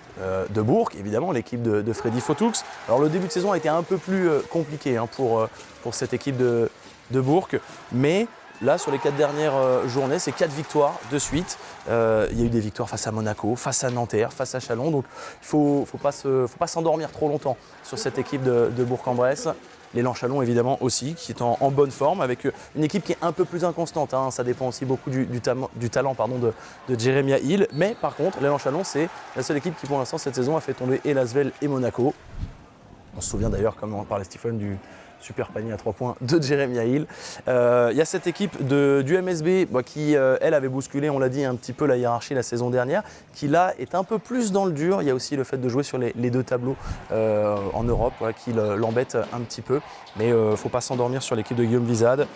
de Bourg, évidemment, l'équipe de Freddy Fotoux. Alors le début de saison a été un peu plus compliqué pour cette équipe de Bourg. Mais là, sur les 4 dernières journées, c'est 4 victoires de suite. Il y a eu des victoires face à Monaco, face à Nanterre, face à Chalon. Donc il ne faut pas s'endormir trop longtemps sur cette équipe de Bourg-en-Bresse. L'élan Chalon, évidemment, aussi, qui est en bonne forme, avec une équipe qui est un peu plus inconstante. Ça dépend aussi beaucoup du talent de Jeremiah Hill. Mais par contre, l'élan Chalon, c'est la seule équipe qui, pour l'instant, cette saison, a fait tomber et Lasvel et Monaco. On se souvient d'ailleurs, comme en parlait Stephen, du super panier à 3 points de Jeremiah Hill. Il y a cette équipe du MSB qui, elle, avait bousculé, on l'a dit, un petit peu la hiérarchie la saison dernière, qui là est un peu plus dans le dur. Il y a aussi le fait de jouer sur les 2 tableaux en Europe qui l'embête un petit peu. Mais il ne faut pas s'endormir sur l'équipe de Guillaume Vizade,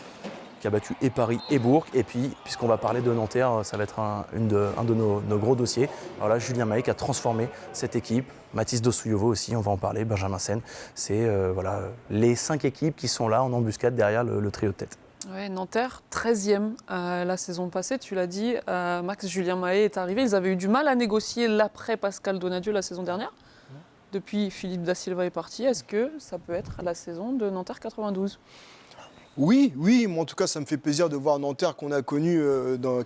qui a battu et Paris et Bourg. Et puis, puisqu'on va parler de Nanterre, ça va être un de nos gros dossiers. Alors là, Julien Mahé qui a transformé cette équipe. Mathis Dossouyovo aussi, on va en parler, Benjamin Sen. C'est les 5 équipes qui sont là en embuscade derrière le trio de tête. Ouais, Nanterre, 13e la saison passée, tu l'as dit. Max Julien Mahé est arrivé. Ils avaient eu du mal à négocier l'après Pascal Donadieu la saison dernière. Depuis, Philippe Da Silva est parti. Est-ce que ça peut être la saison de Nanterre 92 ? Oui, mais en tout cas, ça me fait plaisir de voir Nanterre qu'on a connu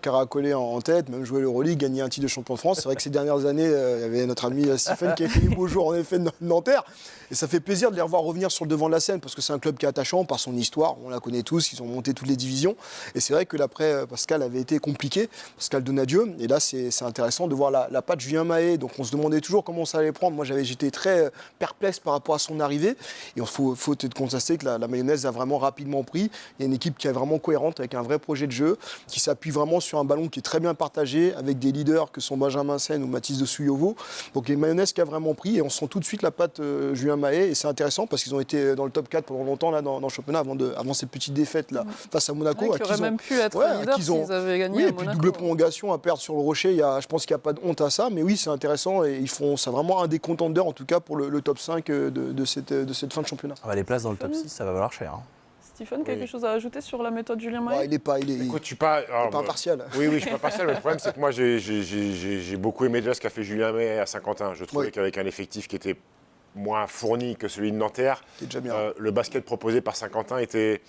caracoler en tête, même jouer l'Euroleague, gagner un titre de champion de France. C'est vrai que ces dernières années, il y avait notre ami Stephen qui a fait des beaux jours en effet de Nanterre. Et ça fait plaisir de les revoir revenir sur le devant de la scène parce que c'est un club qui est attachant par son histoire. On la connaît tous, ils ont monté toutes les divisions. Et c'est vrai que l'après Pascal avait été compliqué, Pascal Donadieu. Et là, c'est intéressant de voir la patte Julien Mahé. Donc on se demandait toujours comment ça allait prendre. Moi, j'étais très perplexe par rapport à son arrivée. Et il faut constater que la mayonnaise a vraiment rapidement pris. Il y a une équipe qui est vraiment cohérente avec un vrai projet de jeu, qui s'appuie vraiment sur un ballon qui est très bien partagé avec des leaders que sont Benjamin Sen ou Mathis Dossouyovo. Donc il y a une mayonnaise qui a vraiment pris et on sent tout de suite la patte Julien Mahé. Et c'est intéressant parce qu'ils ont été dans le top 4 pendant longtemps là, dans le championnat avant ces petites défaites là, face à Monaco. Qui aurait même pu être leader s'ils avaient gagné à et puis Monaco. Double prolongation à perdre sur le rocher. Je pense qu'il n'y a pas de honte à ça. Mais oui, c'est intéressant et c'est vraiment un des contenders en tout cas pour le top 5 de cette fin de championnat. Les places dans le top 6, ça va valoir cher. Stephen, quelque chose à ajouter sur la méthode Julien Mahé ? Il n'est pas impartial. Oui, je suis pas partial, mais le problème c'est que moi j'ai beaucoup aimé déjà ce qu'a fait Julien Mahé à Saint-Quentin. Je trouvais qu'avec un effectif qui était moins fourni que celui de Nanterre, le basket proposé par Saint-Quentin était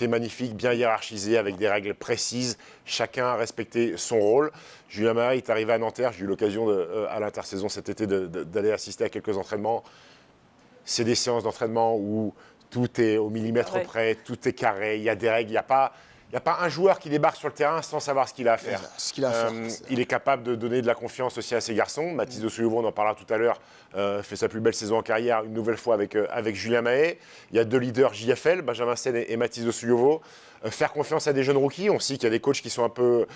magnifique, bien hiérarchisé, avec des règles précises. Chacun a respecté son rôle. Julien Mahé est arrivé à Nanterre. J'ai eu l'occasion à l'intersaison cet été d'aller assister à quelques entraînements. C'est des séances d'entraînement où tout est au millimètre près, tout est carré, il y a des règles, il n'y a pas un joueur qui débarque sur le terrain sans savoir ce qu'il a à faire. Il est capable de donner de la confiance aussi à ses garçons. Mathis Dossouyovo, on en parlera tout à l'heure, fait sa plus belle saison en carrière, une nouvelle fois avec Julien Mahé. Il y a 2 leaders JFL, Benjamin Sen et Mathis Dossouyovo. Faire confiance à des jeunes rookies. On sait qu'il y a des coachs qui sont un peu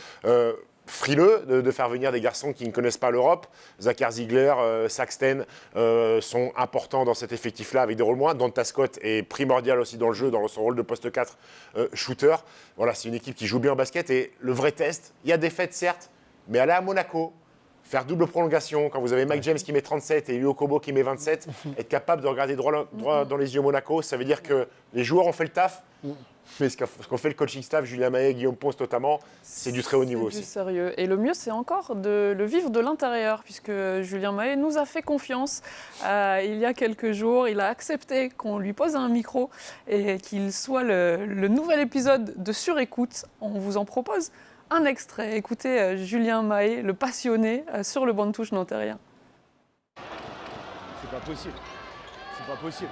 frileux de faire venir des garçons qui ne connaissent pas l'Europe. Zachar Ziegler, Saxten sont importants dans cet effectif-là avec des rôles moins. Donta Scott est primordial aussi dans le jeu, dans son rôle de poste 4 shooter. Voilà, c'est une équipe qui joue bien au basket. Et le vrai test, il y a des défaites certes, mais aller à Monaco, faire double prolongation, quand vous avez Mike James qui met 37 et Hugo Kobo qui met 27, être capable de regarder droit dans les yeux Monaco, ça veut dire que les joueurs ont fait le taf. Mais ce qu'ont fait le coaching staff, Julien Mahé, Guillaume Ponce notamment, c'est du très haut niveau aussi. C'est du sérieux. Et le mieux, c'est encore de le vivre de l'intérieur, puisque Julien Mahé nous a fait confiance il y a quelques jours. Il a accepté qu'on lui pose un micro et qu'il soit le nouvel épisode de Surécoute. On vous en propose un extrait. Écoutez Julien Mahé, le passionné, sur le banc de touche nantérien. C'est pas possible. C'est pas possible.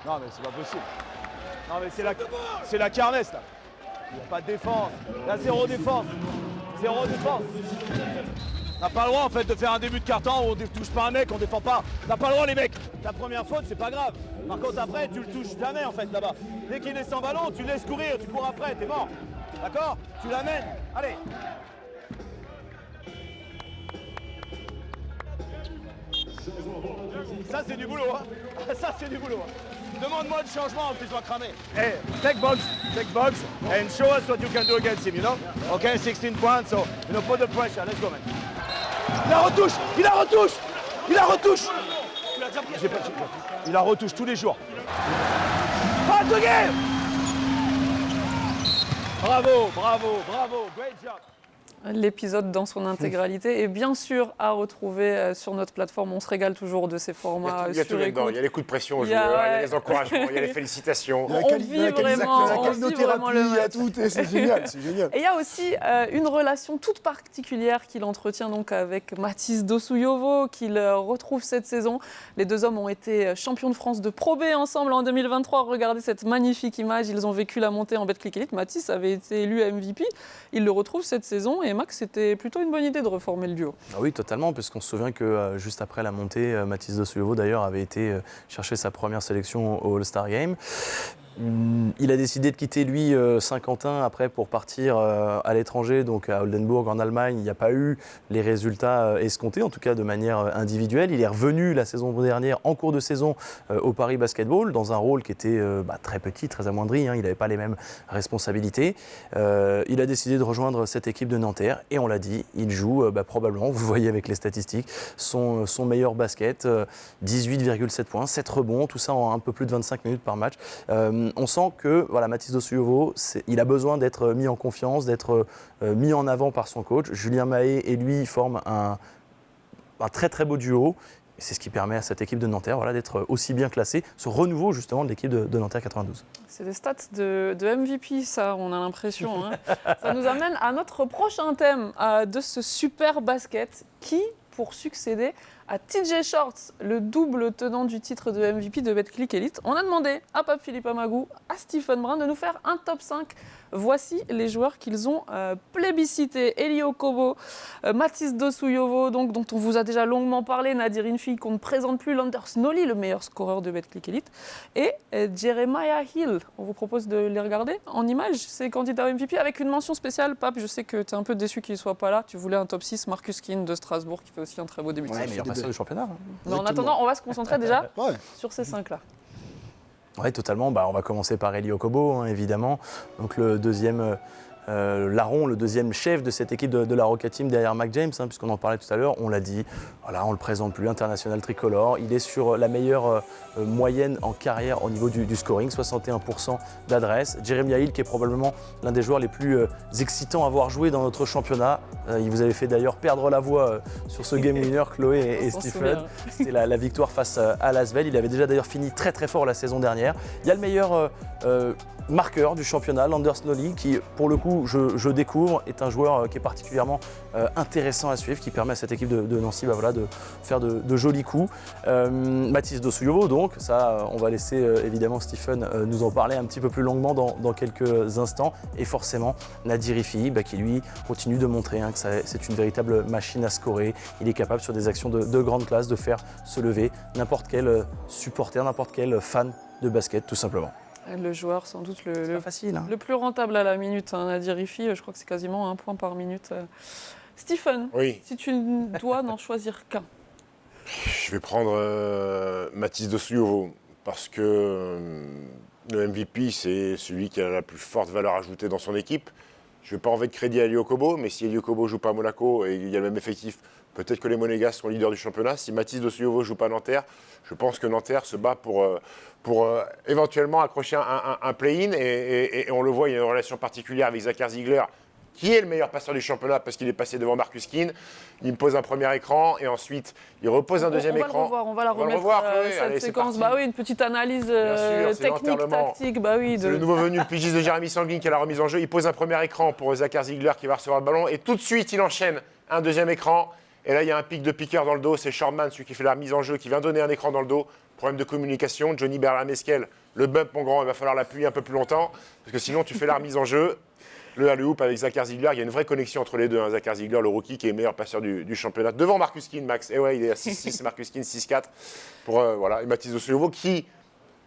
Non, mais c'est pas possible. Non mais c'est la carnesse là. Il n'y a pas de défense. Là, zéro défense. Zéro défense. On n'a pas le droit en fait de faire un début de carton où on ne touche pas un mec, on défend pas. On n'a pas le droit les mecs. Ta première faute, c'est pas grave. Par contre après, tu le touches jamais en fait là-bas. Dès qu'il est sans ballon, tu le laisses courir, tu cours après, t'es mort. D'accord? Tu l'amènes. Allez. Ça c'est du boulot, hein. Ça c'est du boulot. Demande-moi le changement que tu sois cramé. Hey, take box, and show us what you can do against him, you know? Okay, 16 points, so, you know, put the pressure, let's go, man. Il la retouche. Il la retouche tous les jours. Pas de game. Bravo, great job. L'épisode dans son intégralité est bien sûr à retrouver sur notre plateforme. On se régale toujours de ces formats. Il y a tout là-dedans. Il y a les coups de pression aux Il y a- joueurs, il y a les encouragements, il y a les félicitations. On vit vraiment le il y a match. tout, et c'est génial, c'est génial. Et il y a aussi une relation toute particulière qu'il entretient donc avec Mathis Dossouyovo, qu'il retrouve cette saison. Les deux hommes ont été champions de France de Pro B ensemble en 2023. Regardez cette magnifique image. Ils ont vécu la montée en Betclic Elite. Mathis avait été élu MVP. Il le retrouve cette saison. Et Max, c'était plutôt une bonne idée de reformer le duo. Ah oui, totalement, puisqu'on se souvient que juste après la montée, Mathis Dossouyovo d'ailleurs avait été chercher sa première sélection au All-Star Game. Il a décidé de quitter, lui, Saint-Quentin après pour partir à l'étranger, donc à Oldenburg en Allemagne. Il n'y a pas eu les résultats escomptés, en tout cas de manière individuelle. Il est revenu la saison dernière, en cours de saison, au Paris Basketball, dans un rôle qui était très petit, très amoindri. Il n'avait pas les mêmes responsabilités. Il a décidé de rejoindre cette équipe de Nanterre et on l'a dit, il joue probablement, vous le voyez avec les statistiques, son meilleur basket, 18,7 points, 7 rebonds, tout ça en un peu plus de 25 minutes par match. On sent que Mathis Dossouyovo, il a besoin d'être mis en confiance, d'être mis en avant par son coach. Julien Mahé et lui forment un très très beau duo. Et c'est ce qui permet à cette équipe de Nanterre d'être aussi bien classée, ce renouveau justement de l'équipe de Nanterre 92. C'est des stats de MVP, ça, on a l'impression. Ça nous amène à notre prochain thème de ce super basket qui, pour succéder à TJ Shorts, le double tenant du titre de MVP de Betclic Elite, on a demandé à Pape Philippe Amagou, à Stephen Brun de nous faire un top 5. Voici les joueurs qu'ils ont plébiscités. Eli Okobo, Mathis Dossouyovo, dont on vous a déjà longuement parlé, Nadir Infi, qu'on ne présente plus, Lander Snolly, le meilleur scoreur de Betclic Elite, et Jeremiah Hill. On vous propose de les regarder en images, ces candidats au MVP, avec une mention spéciale. Pape, je sais que tu es un peu déçu qu'il ne soit pas là. Tu voulais un top 6, Marcus King de Strasbourg, qui fait aussi un très beau début de saison. Du championnat. Mais en attendant, on va se concentrer déjà sur ces 5-là. Oui, totalement. On va commencer par Eli Okobo, évidemment. Donc le deuxième larron, le deuxième chef de cette équipe de la Rocket Team derrière Mac James, puisqu'on en parlait tout à l'heure. On l'a dit, on le présente plus, international tricolore. Il est sur la meilleure moyenne en carrière au niveau du scoring, 61% d'adresse. Jeremiah Hill, qui est probablement l'un des joueurs les plus excitants à avoir joué dans notre championnat. Il vous avait fait d'ailleurs perdre la voix sur ce game winner, Chloé et Stephen. C'était la victoire face à Lasvel. Il avait déjà d'ailleurs fini très très fort la saison dernière. Il y a le meilleur marqueur du championnat, Lander Snolly, qui pour le coup je découvre, est un joueur qui est particulièrement intéressant à suivre, qui permet à cette équipe de Nancy de faire de jolis coups. Mathis Dossouyovo, donc ça on va laisser évidemment Stephen nous en parler un petit peu plus longuement dans quelques instants, et forcément Nadir Ifi qui lui continue de montrer que c'est une véritable machine à scorer. Il est capable sur des actions de grande classe de faire se lever n'importe quel supporter, n'importe quel fan de basket tout simplement. Le joueur sans doute le plus rentable à la minute, Nadir Ifi, je crois que c'est quasiment 1 point par minute. Stephen, si tu dois n'en choisir qu'un. Je vais prendre Mathis Dossouyovo, parce que le MVP, c'est celui qui a la plus forte valeur ajoutée dans son équipe. Je ne vais pas enlever de crédit à Eli Okobo, mais si Eli Okobo ne joue pas à Monaco et il y a le même effectif, peut-être que les Monégas sont leaders du championnat. Si Mathis Dossouyovo ne joue pas à Nanterre, je pense que Nanterre se bat pour éventuellement accrocher un play-in. Et on le voit, il y a une relation particulière avec Zachar Ziegler, qui est le meilleur passeur du championnat parce qu'il est passé devant Marcus King. Il me pose un premier écran et ensuite il repose un deuxième écran. On va la remettre, cette séquence. Une petite analyse technique, tactique. C'est le nouveau venu, le pigiste de Jérémy Sanguine, qui a la remise en jeu. Il pose un premier écran pour Zachar Ziegler qui va recevoir le ballon et tout de suite il enchaîne un deuxième écran. Et là il y a un pic de piqueur dans le dos. C'est Shortman, celui qui fait la remise en jeu, qui vient donner un écran dans le dos. Problème de communication. Johnny Berlamesquel, Le bump, mon grand, il va falloir l'appuyer un peu plus longtemps, parce que sinon, tu fais la remise en jeu. Le alley-oop avec Zachar Ziegler, il y a une vraie connexion entre les deux. Hein. Zachar Ziegler, le rookie, qui est meilleur passeur du championnat. Devant Marcus King, Max. Et ouais, il est à 6-6, Marcus King 6-4. Voilà. Et Mathis Dosoyovo, qui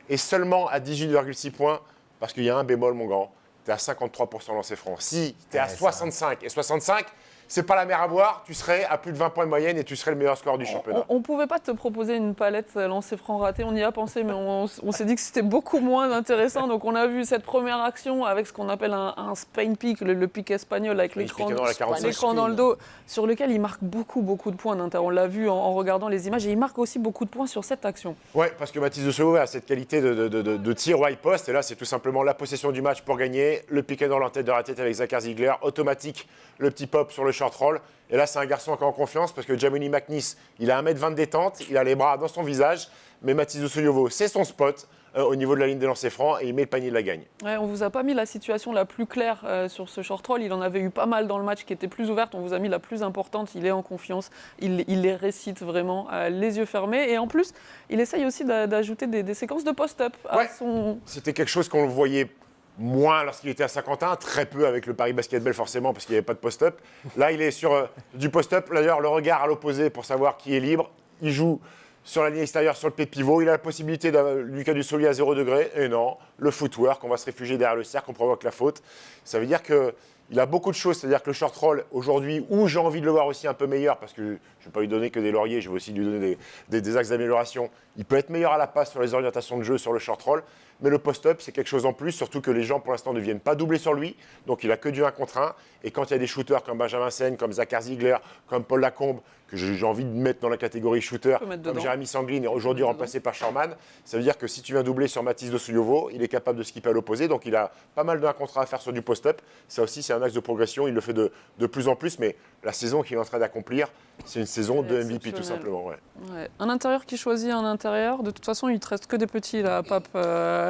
est seulement à 18,6 points, parce qu'il y a un bémol, mon grand. Tu es à 53% lancé franc. Si tu es à 65, et 65, c'est pas la mer à boire, tu serais à plus de 20 points de moyenne et tu serais le meilleur score du championnat. On ne pouvait pas te proposer une palette lancer franc raté, on y a pensé, mais on s'est dit que c'était beaucoup moins intéressant. Donc on a vu cette première action avec ce qu'on appelle un Spain pick, le pick espagnol avec l'écran dans le dos, sur lequel il marque beaucoup de points d'Inter. On l'a vu en regardant les images et il marque aussi beaucoup de points sur cette action. Ouais, parce que Mathis Dosoyovo a cette qualité de tir wide post, et là c'est tout simplement la possession du match pour gagner, le pick and roll en tête de la tête avec Zachar Ziegler, automatique, le petit pop sur le short roll. Et là, c'est un garçon encore en confiance parce que Jamoni McNeese, il a 1m20 de détente, il a les bras dans son visage. Mais Mathis Dosoyovo, c'est son spot au niveau de la ligne des lancers francs et il met le panier de la gagne. Ouais, on vous a pas mis la situation la plus claire sur ce short roll. Il en avait eu pas mal dans le match qui était plus ouverte. On vous a mis la plus importante. Il est en confiance. Il les récite vraiment les yeux fermés. Et en plus, il essaye aussi d'ajouter des séquences de post-up à son... C'était quelque chose qu'on voyait moins lorsqu'il était à Saint-Quentin, très peu avec le Paris Basketball forcément parce qu'il n'y avait pas de post-up. Là, il est sur du post-up. D'ailleurs, le regard à l'opposé pour savoir qui est libre. Il joue sur la ligne extérieure, sur le pied de pivot. Il a la possibilité de Lucas Dussoli à 0 degré. Et non, le footwork, on va se réfugier derrière le cercle, on provoque la faute. Ça veut dire qu'il a beaucoup de choses. C'est-à-dire que le short roll, aujourd'hui, où j'ai envie de le voir aussi un peu meilleur, parce que je ne vais pas lui donner que des lauriers, je vais aussi lui donner des axes d'amélioration. Il peut être meilleur à la passe sur les orientations de jeu, sur le short roll. Mais le post-up, c'est quelque chose en plus, surtout que les gens, pour l'instant, ne viennent pas doubler sur lui. Donc, il n'a que du 1 contre 1. Et quand il y a des shooters comme Benjamin Sène, comme Zachar Ziegler, comme Paul Lacombe, que j'ai envie de mettre dans la catégorie shooter, comme Jérémy Sanglin, aujourd'hui remplacé par Sherman, ça veut dire que si tu viens doubler sur Mathis Dosoyovo, il est capable de skipper à l'opposé. Donc, il a pas mal de 1 contre 1 à faire sur du post-up. Ça aussi, c'est un axe de progression. Il le fait de plus en plus. Mais la saison qu'il est en train d'accomplir, c'est une saison de MVP, tout simplement. Ouais. Un intérieur qui choisit un intérieur. De toute façon, il ne te reste que des petits, là, Pape.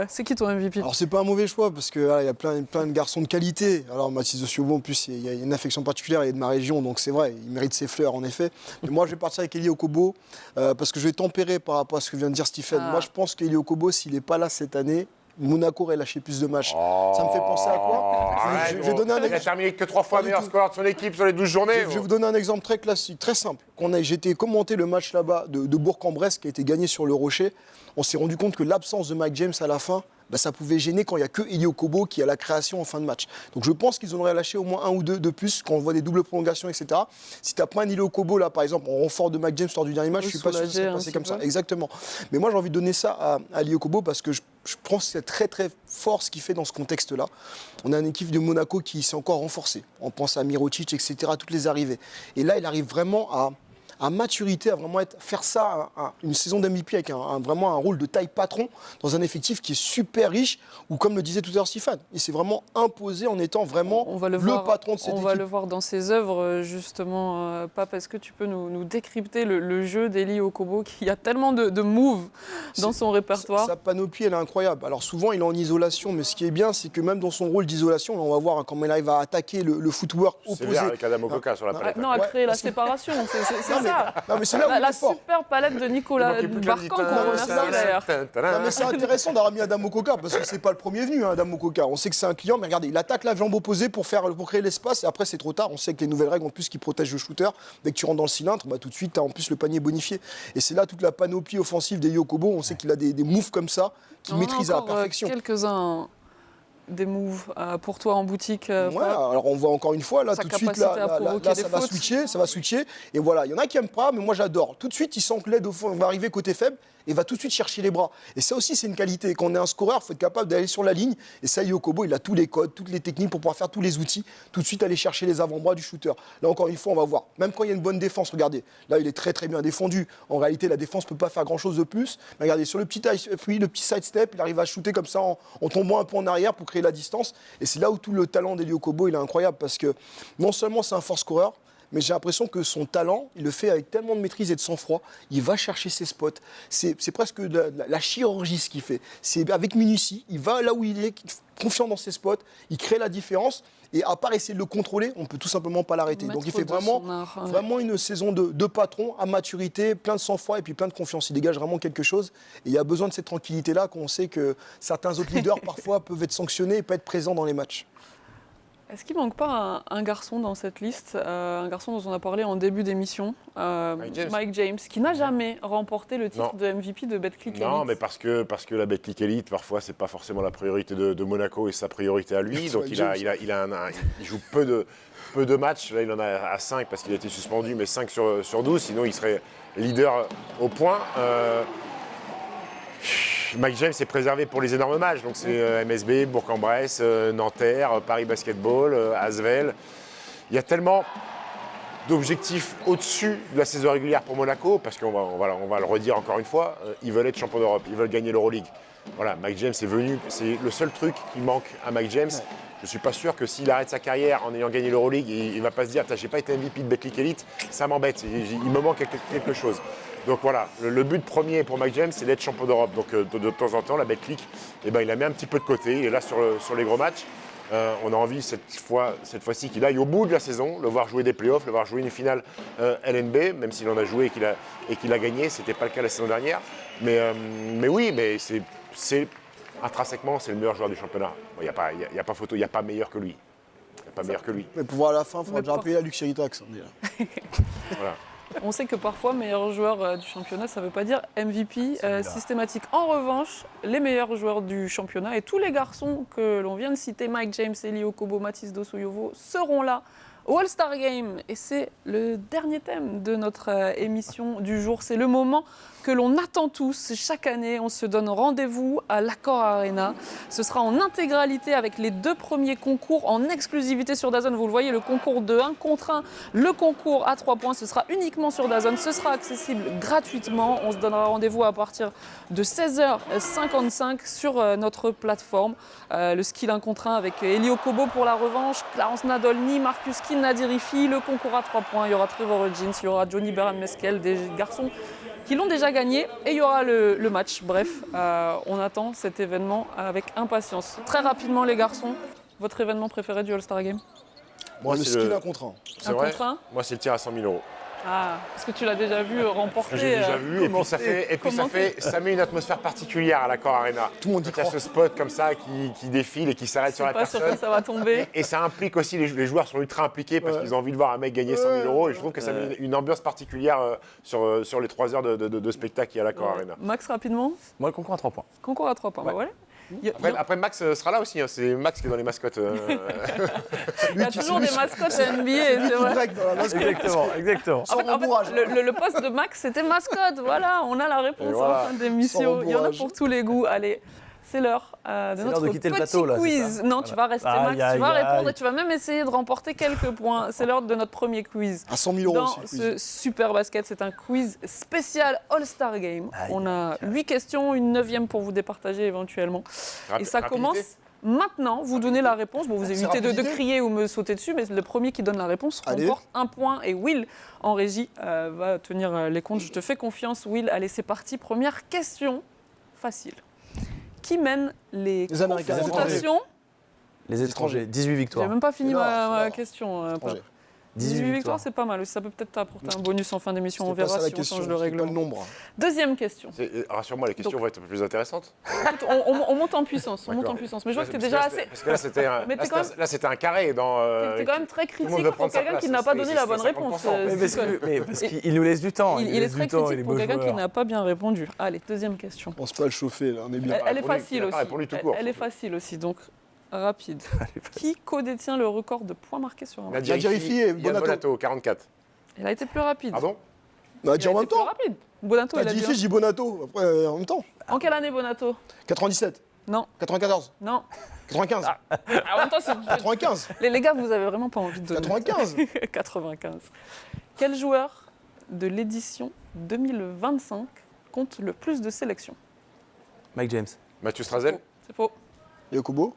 C'est qui ton MVP? Alors, c'est pas un mauvais choix parce qu'il y a plein de garçons de qualité. Alors, Mathis Dosoyovo, en plus, il y a une affection particulière, il est de ma région, donc c'est vrai, il mérite ses fleurs, en effet. Mais moi, je vais partir avec Elie Okobo parce que je vais tempérer par rapport à ce que vient de dire Stephen. Moi, je pense qu'Elie Okobo, s'il n'est pas là cette année, Monaco aurait lâché plus de matchs. Ça me fait penser à quoi? Je vais donner un exemple. Il a terminé que 3 fois meilleur scoreur de son équipe sur les 12 journées. Je vais vous donner un exemple très classique, très simple. J'ai été commenter le match là-bas de Bourg-en-Bresse qui a été gagné sur le Rocher. On s'est rendu compte que l'absence de Mike James à la fin, ça pouvait gêner quand il n'y a que Elie Okobo qui a la création en fin de match. Donc je pense qu'ils auraient lâché au moins 1 ou 2 de plus quand on voit des doubles prolongations, etc. Si tu n'as pas un Elie Okobo, là, par exemple, en renfort de Mike James lors du dernier match, je ne suis pas sûr que ça serait passé comme ça. Exactement. Mais moi, j'ai envie de donner ça à Elie Okobo parce que je pense que c'est très, très fort ce qu'il fait dans ce contexte-là. On a une équipe de Monaco qui s'est encore renforcée. On pense à Mirotic, etc., toutes les arrivées. Et là, il arrive vraiment à maturité, à vraiment faire ça, une saison d'MVP avec vraiment un rôle de taille patron dans un effectif qui est super riche, ou comme le disait tout à l'heure Stéphane, il s'est vraiment imposé en étant vraiment le patron de cette équipe. On va le voir dans ses œuvres, justement. Pape, est-ce que tu peux nous décrypter le jeu d'Elie Okobo, qui a tellement de moves dans son répertoire? Sa panoplie, elle est incroyable. Alors souvent, il est en isolation, mais ce qui est bien, c'est que même dans son rôle d'isolation, on va voir comment il arrive à attaquer le footwork opposé. C'est bien avec Adam Okoka sur la palette. Non, à créer la séparation, c'est ça. Non, mais c'est là où la super palette de Nicolas Barcan qu'on remercie d'ailleurs. Non, mais c'est intéressant d'avoir mis Adam Okoka parce que c'est pas le premier venu, Adam Okoka. On sait que c'est un client, mais regardez, il attaque la jambe opposée pour créer l'espace et après c'est trop tard. On sait que les nouvelles règles en plus qui protègent le shooter, dès que tu rentres dans le cylindre, tout de suite tu as en plus le panier bonifié. Et c'est là toute la panoplie offensive d'Elie Okobo. On sait qu'il a des moves comme ça qu'il maîtrise à la perfection. Quelques-uns. Des moves pour toi en boutique? Alors on voit encore une fois, là tout de suite, là ça va switcher. Et voilà, il y en a qui n'aiment pas, mais moi j'adore. Tout de suite, il sent que l'aide au fond va arriver côté faible et va tout de suite chercher les bras. Et ça aussi, c'est une qualité. Quand on est un scoreur, il faut être capable d'aller sur la ligne. Et ça, Elie Okobo, il a tous les codes, toutes les techniques pour pouvoir faire tous les outils, tout de suite aller chercher les avant-bras du shooter. Là encore une fois, on va voir. Même quand il y a une bonne défense, regardez, là il est très très bien défendu. En réalité, la défense ne peut pas faire grand-chose de plus. Mais regardez, sur le petit side step, il arrive à shooter comme ça en tombant un peu en arrière pour créer la distance. Et c'est là où tout le talent d'Elie Okobo, il est incroyable parce que non seulement c'est un fort scoreur, mais j'ai l'impression que son talent, il le fait avec tellement de maîtrise et de sang-froid. Il va chercher ses spots. C'est presque de la chirurgie ce qu'il fait. C'est avec minutie. Il va là où il est, confiant dans ses spots. Il crée la différence. Et à part essayer de le contrôler, on ne peut tout simplement pas l'arrêter. Donc il fait vraiment une saison de patron à maturité, plein de sang-froid et puis plein de confiance. Il dégage vraiment quelque chose. Et il y a besoin de cette tranquillité-là, qu'on sait que certains autres leaders parfois peuvent être sanctionnés et pas être présents dans les matchs. Est-ce qu'il ne manque pas un garçon dans cette liste, un garçon dont on a parlé en début d'émission, Mike James, qui n'a jamais remporté le titre de MVP de Betclic Elite? Non, mais parce que la Betclic Elite, parfois, c'est pas forcément la priorité de Monaco et sa priorité à lui. Donc il joue peu de matchs. Là, il en a à 5 parce qu'il a été suspendu, mais 5 sur 12. Sinon, il serait leader au point. Mike James est préservé pour les énormes matchs, donc c'est MSB, Bourg-en-Bresse, Nanterre, Paris Basketball, Asvel. Il y a tellement d'objectifs au-dessus de la saison régulière pour Monaco, parce qu'on va le redire encore une fois, ils veulent être champions d'Europe, ils veulent gagner l'Euroleague. Voilà, Mike James est venu, c'est le seul truc qui manque à Mike James. Je ne suis pas sûr que s'il arrête sa carrière en ayant gagné l'Euroleague, il ne va pas se dire « j'ai pas été MVP de Betclic Elite, ça m'embête, il me manque quelque chose ». Donc voilà, le but premier pour Mike James, c'est d'être champion d'Europe. Donc de temps en temps, la Betclic, il la met un petit peu de côté. Il est là sur les gros matchs. On a envie cette fois-ci qu'il aille au bout de la saison, le voir jouer des playoffs, le voir jouer une finale LNB, même s'il en a joué et qu'il a gagné. Ce n'était pas le cas la saison dernière. Mais oui, mais c'est intrinsèquement, c'est le meilleur joueur du championnat. Il n'y a pas photo, il n'y a pas meilleur que lui. Il n'y a pas meilleur que lui. Mais pour voir à la fin, il faudra déjà payer la Luxury Tax. Voilà. On sait que parfois, meilleur joueur du championnat, ça ne veut pas dire MVP systématique. En revanche, les meilleurs joueurs du championnat et tous les garçons que l'on vient de citer, Mike James, Eli Okobo, Mathis Dosuyovo, seront là au All-Star Game. Et c'est le dernier thème de notre émission du jour. C'est le moment que l'on attend tous. Chaque année, on se donne rendez-vous à l'Accor Arena. Ce sera en intégralité avec les 2 premiers concours en exclusivité sur DAZN. Vous le voyez, le concours de 1 contre 1, le concours à 3 points, ce sera uniquement sur DAZN. Ce sera accessible gratuitement. On se donnera rendez-vous à partir de 16h55 sur notre plateforme. Le skill 1 contre 1 avec Eli Okobo pour la revanche, Clarence Nadolny, Marcus Kin, Nadir Ifi. Le concours à 3 points, il y aura Trevor Hudgens, il y aura Johnny Beran-Meskel, des garçons qui l'ont déjà gagné, et il y aura le match. Bref, on attend cet événement avec impatience. Très rapidement les garçons, votre événement préféré du All-Star Game? Moi, le skill 1 contre 1. C'est vrai. Moi, c'est le tir à 100 000 €. Ah, parce que tu l'as déjà vu remporter. J'ai déjà vu, et puis ça met une atmosphère particulière à l'Accor Arena. Tout le monde y croit. Il y a ce spot comme ça qui défile et qui s'arrête sur la personne. Je sais pas sur quoi ça va tomber. Et ça implique aussi, les joueurs sont ultra impliqués parce qu'ils ont envie de voir un mec gagner 100 000 €. Et je trouve que ça met une ambiance particulière sur les 3 heures de spectacle qu'il y a à l'Accor Arena. Max, rapidement. Moi, le concours à 3 points. Concours à 3 points, bah voilà. Après, Max sera là aussi, hein. C'est Max qui est dans les mascottes. Il y a toujours des mascottes NBA, c'est vrai. Exactement. En fait, le poste de Max, c'était mascotte. Voilà, on a la réponse en fin d'émission. Il y en a pour tous les goûts. Allez, c'est l'heure de notre quitter le petit plateau, là, quiz. Non, tu vas rester, Max. Tu vas répondre et tu vas même essayer de remporter quelques points. C'est l'heure de notre premier quiz. À 100 000 € Dans aussi. ce Super Basket, c'est un quiz spécial All-Star Game. On a 8 questions, une 9e pour vous départager éventuellement. Et ça commence maintenant. Vous donnez la réponse. Bon, vous évitez de crier ou me sauter dessus, mais le premier qui donne la réponse remporte 1 point. Et Will, en régie, va tenir les comptes. Je te fais confiance, Will. Allez, c'est parti. Première question facile. Qui mène les confrontations? Les étrangers, 18 victoires. J'ai même pas fini ma question. 18 victoires, c'est pas mal aussi. Ça peut peut-être t'apporter un bonus en fin d'émission. On verra si on change le règlement. Le nombre. Deuxième question. Rassure-moi, les questions vont être plus intéressantes. Écoute, on monte en puissance. On monte en puissance. Mais je vois que tu es déjà assez. Parce que là, c'était un carré. Tu es quand même très critique pour quelqu'un qui n'a pas donné la bonne réponse. Parce qu'il nous laisse du temps. Il est très critique pour quelqu'un qui n'a pas bien répondu. Allez, deuxième question. On pense pas à le chauffer, là. On est bien. Elle est facile aussi. Elle est est facile aussi. Donc, rapide. Qui co-détient le record de points marqués sur un match? Nadir Ifi et Bonato, 44. Elle a été plus rapide. Pardon? On a dit en même temps. Rapide. Bonato, T'as dit Ifi, je dis Bonato. Après, en même temps. En quelle année Bonato? 97. Non. 94. Non. 95. En même temps, 95. Les gars, vous avez vraiment pas envie de donner. 95. 95. Quel joueur de l'édition 2025 compte le plus de sélections? Mike James. Mathieu Strazel? C'est faux. Yokobo.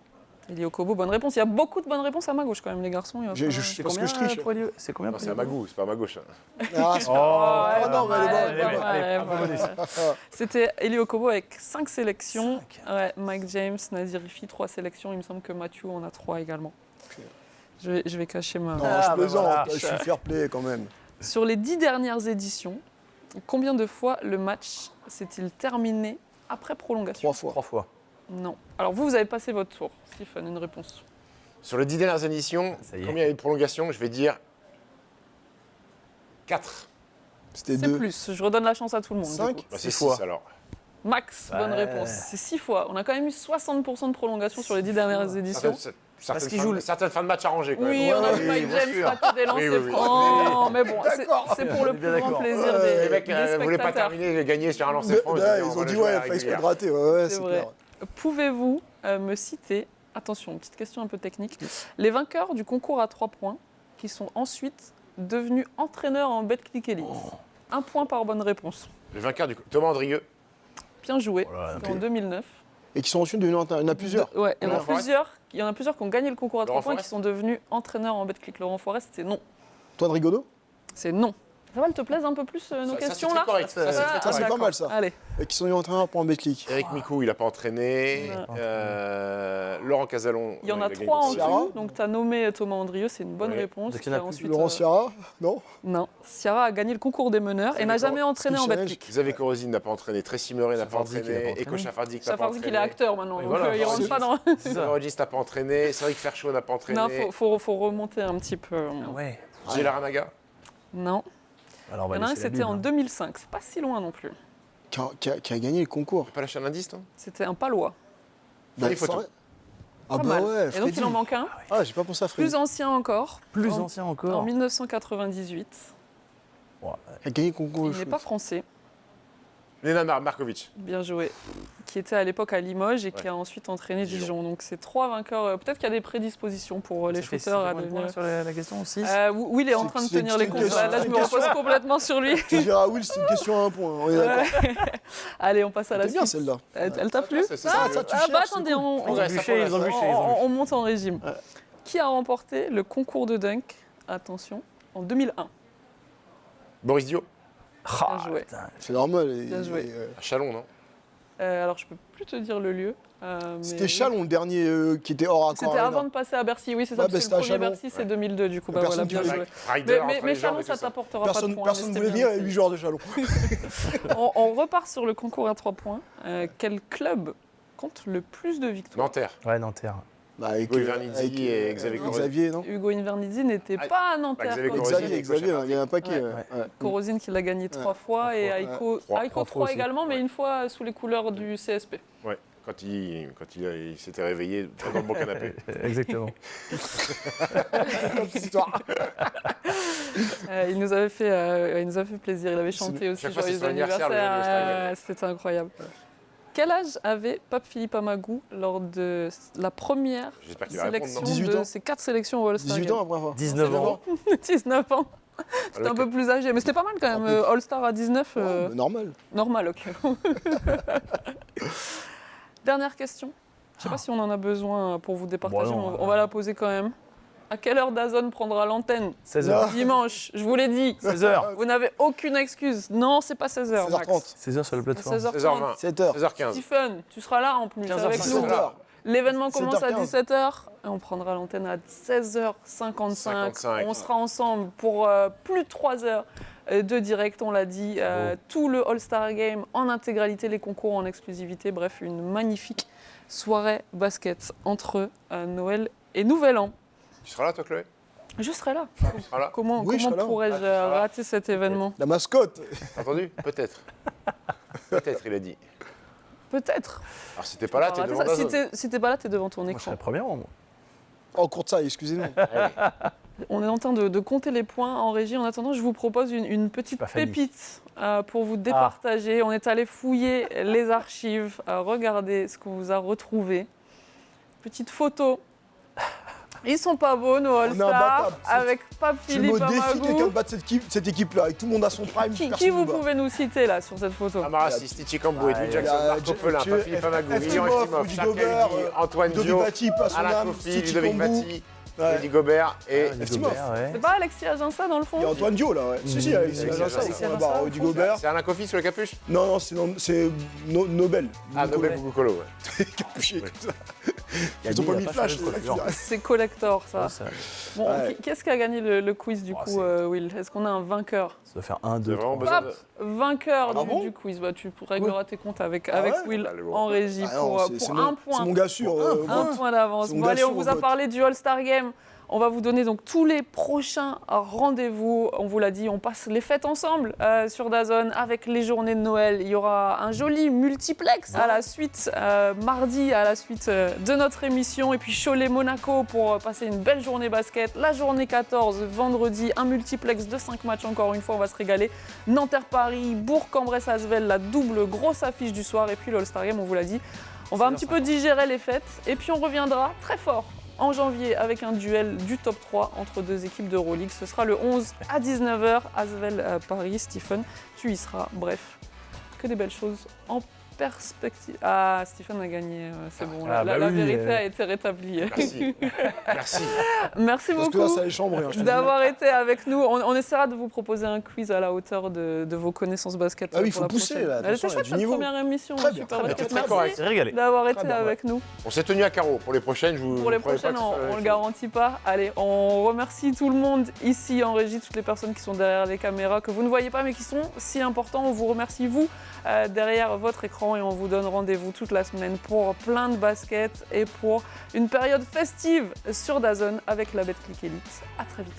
Elio Kobo, bonne réponse. Il y a beaucoup de bonnes réponses à ma gauche quand même, les garçons. Il y a pas- C'est parce combien que je triche. pour Elio C'est combien Non, pour c'est à Elio ma goût, c'est pas à ma gauche. hein. Ah, c'est Oh, pas- non, mais elle est bonne, Ouais, elle est bonne. ouais. C'était Elio Kobo avec 5 sélections. Ouais, Mike James, Nadir Rifi, 3 sélections. Il me semble que Mathieu en a 3 également. Je vais cacher ma... Non, Ah, je bah plaisante, voilà. je suis fair play quand même. Sur les 10 dernières éditions, combien de fois le match s'est-il terminé après prolongation? 3 fois. 3 fois. Non. Alors vous avez passé votre tour. Stephen, une réponse. Sur les 10 dernières éditions, Ça y est. combien il y a eu de prolongations? Je vais dire 4. C'était C'est 2. plus. Je redonne la chance à tout le monde. du 5? coup. Bah, c'est 6 fois. 6 alors. Max, bonne Ouais. réponse. C'est 6 fois. On a quand même eu 60% de prolongation sur les 10 dernières éditions. Certaines qu'ils fins- jouent le- certaines fins de match arrangées. Quand Oui, même. on a Ouais, vu oui, Mike bien James sûr. rater des lancers Oui, oui, oui. francs. Mais bon, c'est pour le On est bien plus grand d'accord. plaisir Ouais. Les mecs des voulaient pas spectateurs. terminer et gagner sur un lancer franc. Ils ont dit ouais, il a failli se rater. Ouais, C'est c'est vrai. clair. Pouvez-vous me citer, attention, petite question un peu technique, les vainqueurs du concours à 3 points qui sont ensuite devenus entraîneurs en Betclic Elite? 1 point par bonne réponse. Le vainqueur du Thomas Andrieux. Bien joué. Oh là là, C'était en 2009. Et qui sont ensuite devenus il y en a plusieurs. Ouais, il y en a Laurent Forest. plusieurs. Il y en a plusieurs qui ont gagné le concours à 3 Laurent points qui Forest. sont devenus entraîneurs en Betclic. Laurent Forest, c'est non. Toi de Rigaudot? C'est non. Ça va, elle te plaise un peu plus nos Ça, questions c'est là très correct. Ça, c'est très Ça, c'est correct. pas d'accord. mal ça. Allez. Et qui sont devenus entraîneurs pour un Betclic. Eric Micou, il n'a pas entraîné. Ouais. Laurent Casalon. Il y en a il gagné 3 en contre Ciara. dessous. Donc tu as nommé Thomas Andrieux, c'est une bonne Ouais. réponse. Donc, il y en a Qui a plus. ensuite, Laurent Ciara? Non? Non. Ciara a gagné le concours des meneurs et n'a jamais entraîné en Skill Challenge. Betclic. Xavier Corozine n'a pas entraîné. Tracy Murray n'a pas Chafardik, il a pas entraîné. entraîné. Eko Chafardik n'a pas Chafardik, entraîné. il est acteur maintenant, Oui, donc voilà. il rentre pas dans... Rogis n'a pas entraîné. Cédric Ferchaud n'a pas entraîné. Non, faut remonter un petit peu. Ouais. Gilles Aranaga. Non. Alors, on Il va y en a un, laisser la c'était en Bible. 2005. C'est pas si loin non plus. Qui a gagné le concours. Pas lâché un indice, toi? C'était un palois. Freddy Photo. Ah Pas bah mal. ouais, Et donc Freddy. il en manque un. Ah, j'ai pas pensé à Freddy. Plus ancien encore. Plus En- ancien En encore. 1998. Il a gagné le concours. Il n'est pas français. Nenad Markovic. Bien joué. Qui était à l'époque à Limoges et qui a ensuite entraîné Dijon. Donc c'est 3 vainqueurs. Peut-être qu'il y a des prédispositions pour les Ça fait shooters à combien de devenir. points sur la question 6 Oui, il est en train de C'est- tenir les c'est- comptes. c'est- Là, je me c'est- repose complètement sur lui. Tu diras Will, c'est une question à un point. On est d'accord. Allez, on passe à la C'est bien suite. celle-là. Elle t'a plu? C'est ça, tu cherches, bah c'est attendez, cool. on Ouais, ça bûché, ils ont progresse. bûché. on monte en régime. Qui a remporté le concours de dunk, attention, en 2001? Boris Dio. Bien joué. C'est normal. Bien joué. À Chalon, non? Alors, je peux plus te dire le lieu. C'était Chalon le dernier qui était hors accord. C'était avant de passer à Bercy, oui, c'est ça, Ouais, parce bah, que c'était à le premier Chalon. Bercy, c'est 2002, du coup. Bah, Personne voilà, bien qui joué. Ryder entre Mais les Chalon, jambes et ça tout ça. t'apportera pas de Personne points. personne mais voulait c'était venir, bien il y a 8 essayé. joueurs de Chalon. On repart sur le concours à 3 points. Quel club compte le plus de victoires? Nanterre. Ouais, Nanterre. Bah, avec, Hugo Ivernizzi et Xavier Corozine. Xavier, non Hugo Invernizzi n'était Ah, pas à Nanterre. Xavier quand Corozine. il est- Xavier, il y a un paquet. Ouais. ouais. Corozine qui l'a gagné 3 fois et Aiko Trois. 3 fois aussi. également, mais une fois sous les couleurs du CSP. Ouais. Quand il s'était réveillé dans le bon canapé. Exactement. Comme cette histoire. Il nous avait fait plaisir. Il avait chanté aussi chaque fois, c'est Joyeux son anniversaire, le jour du anniversaire. All-Star C'était incroyable. Quel âge avait Pape Philippe Amagou lors de la première J'espère qu'il va répondre, sélection non? 18 de ans. ces 4 sélections au All-Star 18 Game? ans après avoir. 19 ans. 19 ans. C'était Avec un peu plus âgé, mais c'était pas mal quand même. Un peu. All-Star à 19, Ouais, mais normal. normal, ok. Dernière question. Je sais pas si on en a besoin pour vous départager, Bon, non, mais on va la poser quand même. À quelle heure DAZN prendra l'antenne 16h. dimanche? Je vous l'ai dit. 16h. Vous n'avez aucune excuse. Non, c'est pas 16h. 16h30. 16h sur la plateforme. 16h30. 16h20. 7h. 16h15. Stephen, tu seras là en plus 15h, avec nous. 17h. L'événement commence à 17h15. 17h et on prendra l'antenne à 16h55. 55. On sera ensemble pour plus de 3 heures de direct, on l'a dit. Tout le All-Star Game en intégralité, les concours en exclusivité. Bref, une magnifique soirée basket entre Noël et Nouvel An. Tu seras là, toi, Chloé? Je serai là. Tu seras là? Comment, Oui, je comment serai là. pourrais-je Ah, tu seras là. rater cet événement? La mascotte. T'as entendu? Peut-être. Peut-être, il a dit. Peut-être. Alors, si t'es pas là, t'es Rater devant ça. la Si zone. t'es pas là, t'es devant ton Moi, je écran. serais première, moi. Oh, courte ça, excusez-nous. On est en train de compter les points en régie. En attendant, je vous propose une petite pas Fanny. pépite pour vous départager. On est allé fouiller les archives, regarder ce qu'on vous a retrouvé. Petite photo Ils sont pas beaux, nos All-Stars, imbattables. avec Pape Je Philippe me défie quelqu'un de Amagou. battre cette équipe-là, avec tout le monde à son prime. Qui personne vous nous bat. pouvez nous citer là sur cette photo? Amara, Stichi Cambo, Edwin il y Jackson, a Marco Pelin, Dieu, Philippe Amagou, William Eftimov, Eftimov, Rudy Charles Gobert, Calvi, Antoine Ludovic Dio, Vati, pas son Alain âme, Kofi, Stitchy Ludovic Kambou. Vati, Ouais. Rudy Gobert et Eftimov. C'est pas Alexis Aginsa dans le fond? Il y a Antoine Dio là, ouais. Si, Alexis Alexis Aginsa, Aginsa. ouais. Bah, Rudy Gobert. C'est Alain Kofi sur le capuche. Non, c'est Nobel. Ah, Nobel Bougoucolo, ouais. Capuché comme ça. Il a Ils ont dit, pas il a mis pas flash. changé de coiffure. C'est collector ça. Ouais, ça Bon, Ouais. qu'est-ce qui a gagné le quiz du Oh, coup, Will? Est-ce qu'on a un vainqueur? doit faire 1, J'ai 2, vraiment 3. besoin de. Pape, vainqueur Ah bon du quiz. Bah, tu régleras tes comptes avec ouais Will Allez, bon. en régie Ah non, pour c'est un mon- point. C'est mon gars sûr. Un point d'avance. C'est mon Bon, gars allez, on sûr vous au a vote. parlé du All-Star Game. On va vous donner donc tous les prochains rendez-vous. On vous l'a dit, on passe les fêtes ensemble sur DAZN avec les journées de Noël. Il y aura un joli multiplex à la suite, mardi à la suite de notre émission. Et puis Cholet-Monaco pour passer une belle journée basket. La journée 14, vendredi, un multiplex de 5 matchs encore une fois. On va se régaler. Nanterre-Paris, Bourg-en-Bresse-Asvel, la double grosse affiche du soir. Et puis le All-Star Game, on vous l'a dit. On va un petit peu digérer les fêtes. Et puis on reviendra très fort en janvier avec un duel du top 3 entre deux équipes d'Euroleague. Ce sera le 11 à 19h, Asvel Paris. Stephen, tu y seras. Bref, que des belles choses en perspective. Ah, Stephen a gagné, c'est bon. Ah, la bah oui, vérité a été rétablie. Merci. Merci. Merci Parce que là, beaucoup ça allait chambrer. Hein, je te le dis. d'avoir été avec nous. On essaiera de vous proposer un quiz à la hauteur de vos connaissances basket. Ah oui, il pour faut la pousser, prochaine. là, Elle était attention, il y a chouette du cette niveau. première émission. Très bien, Super très bien, Basket. très Merci correct. C'est régalé. d'avoir été Très bien, ouais. avec nous. On s'est tenu à carreau. Pour les prochaines, je vous. Pour les vous promets pas prochaines, que ce sera la on même ne le chose. garantit pas. Allez, on remercie tout le monde ici en régie, toutes les personnes qui sont derrière les caméras, que vous ne voyez pas mais qui sont si importants. On vous remercie, vous, derrière votre écran, et on vous donne rendez-vous toute la semaine pour plein de basket et pour une période festive sur DAZN avec la Betclic Elite. À très vite.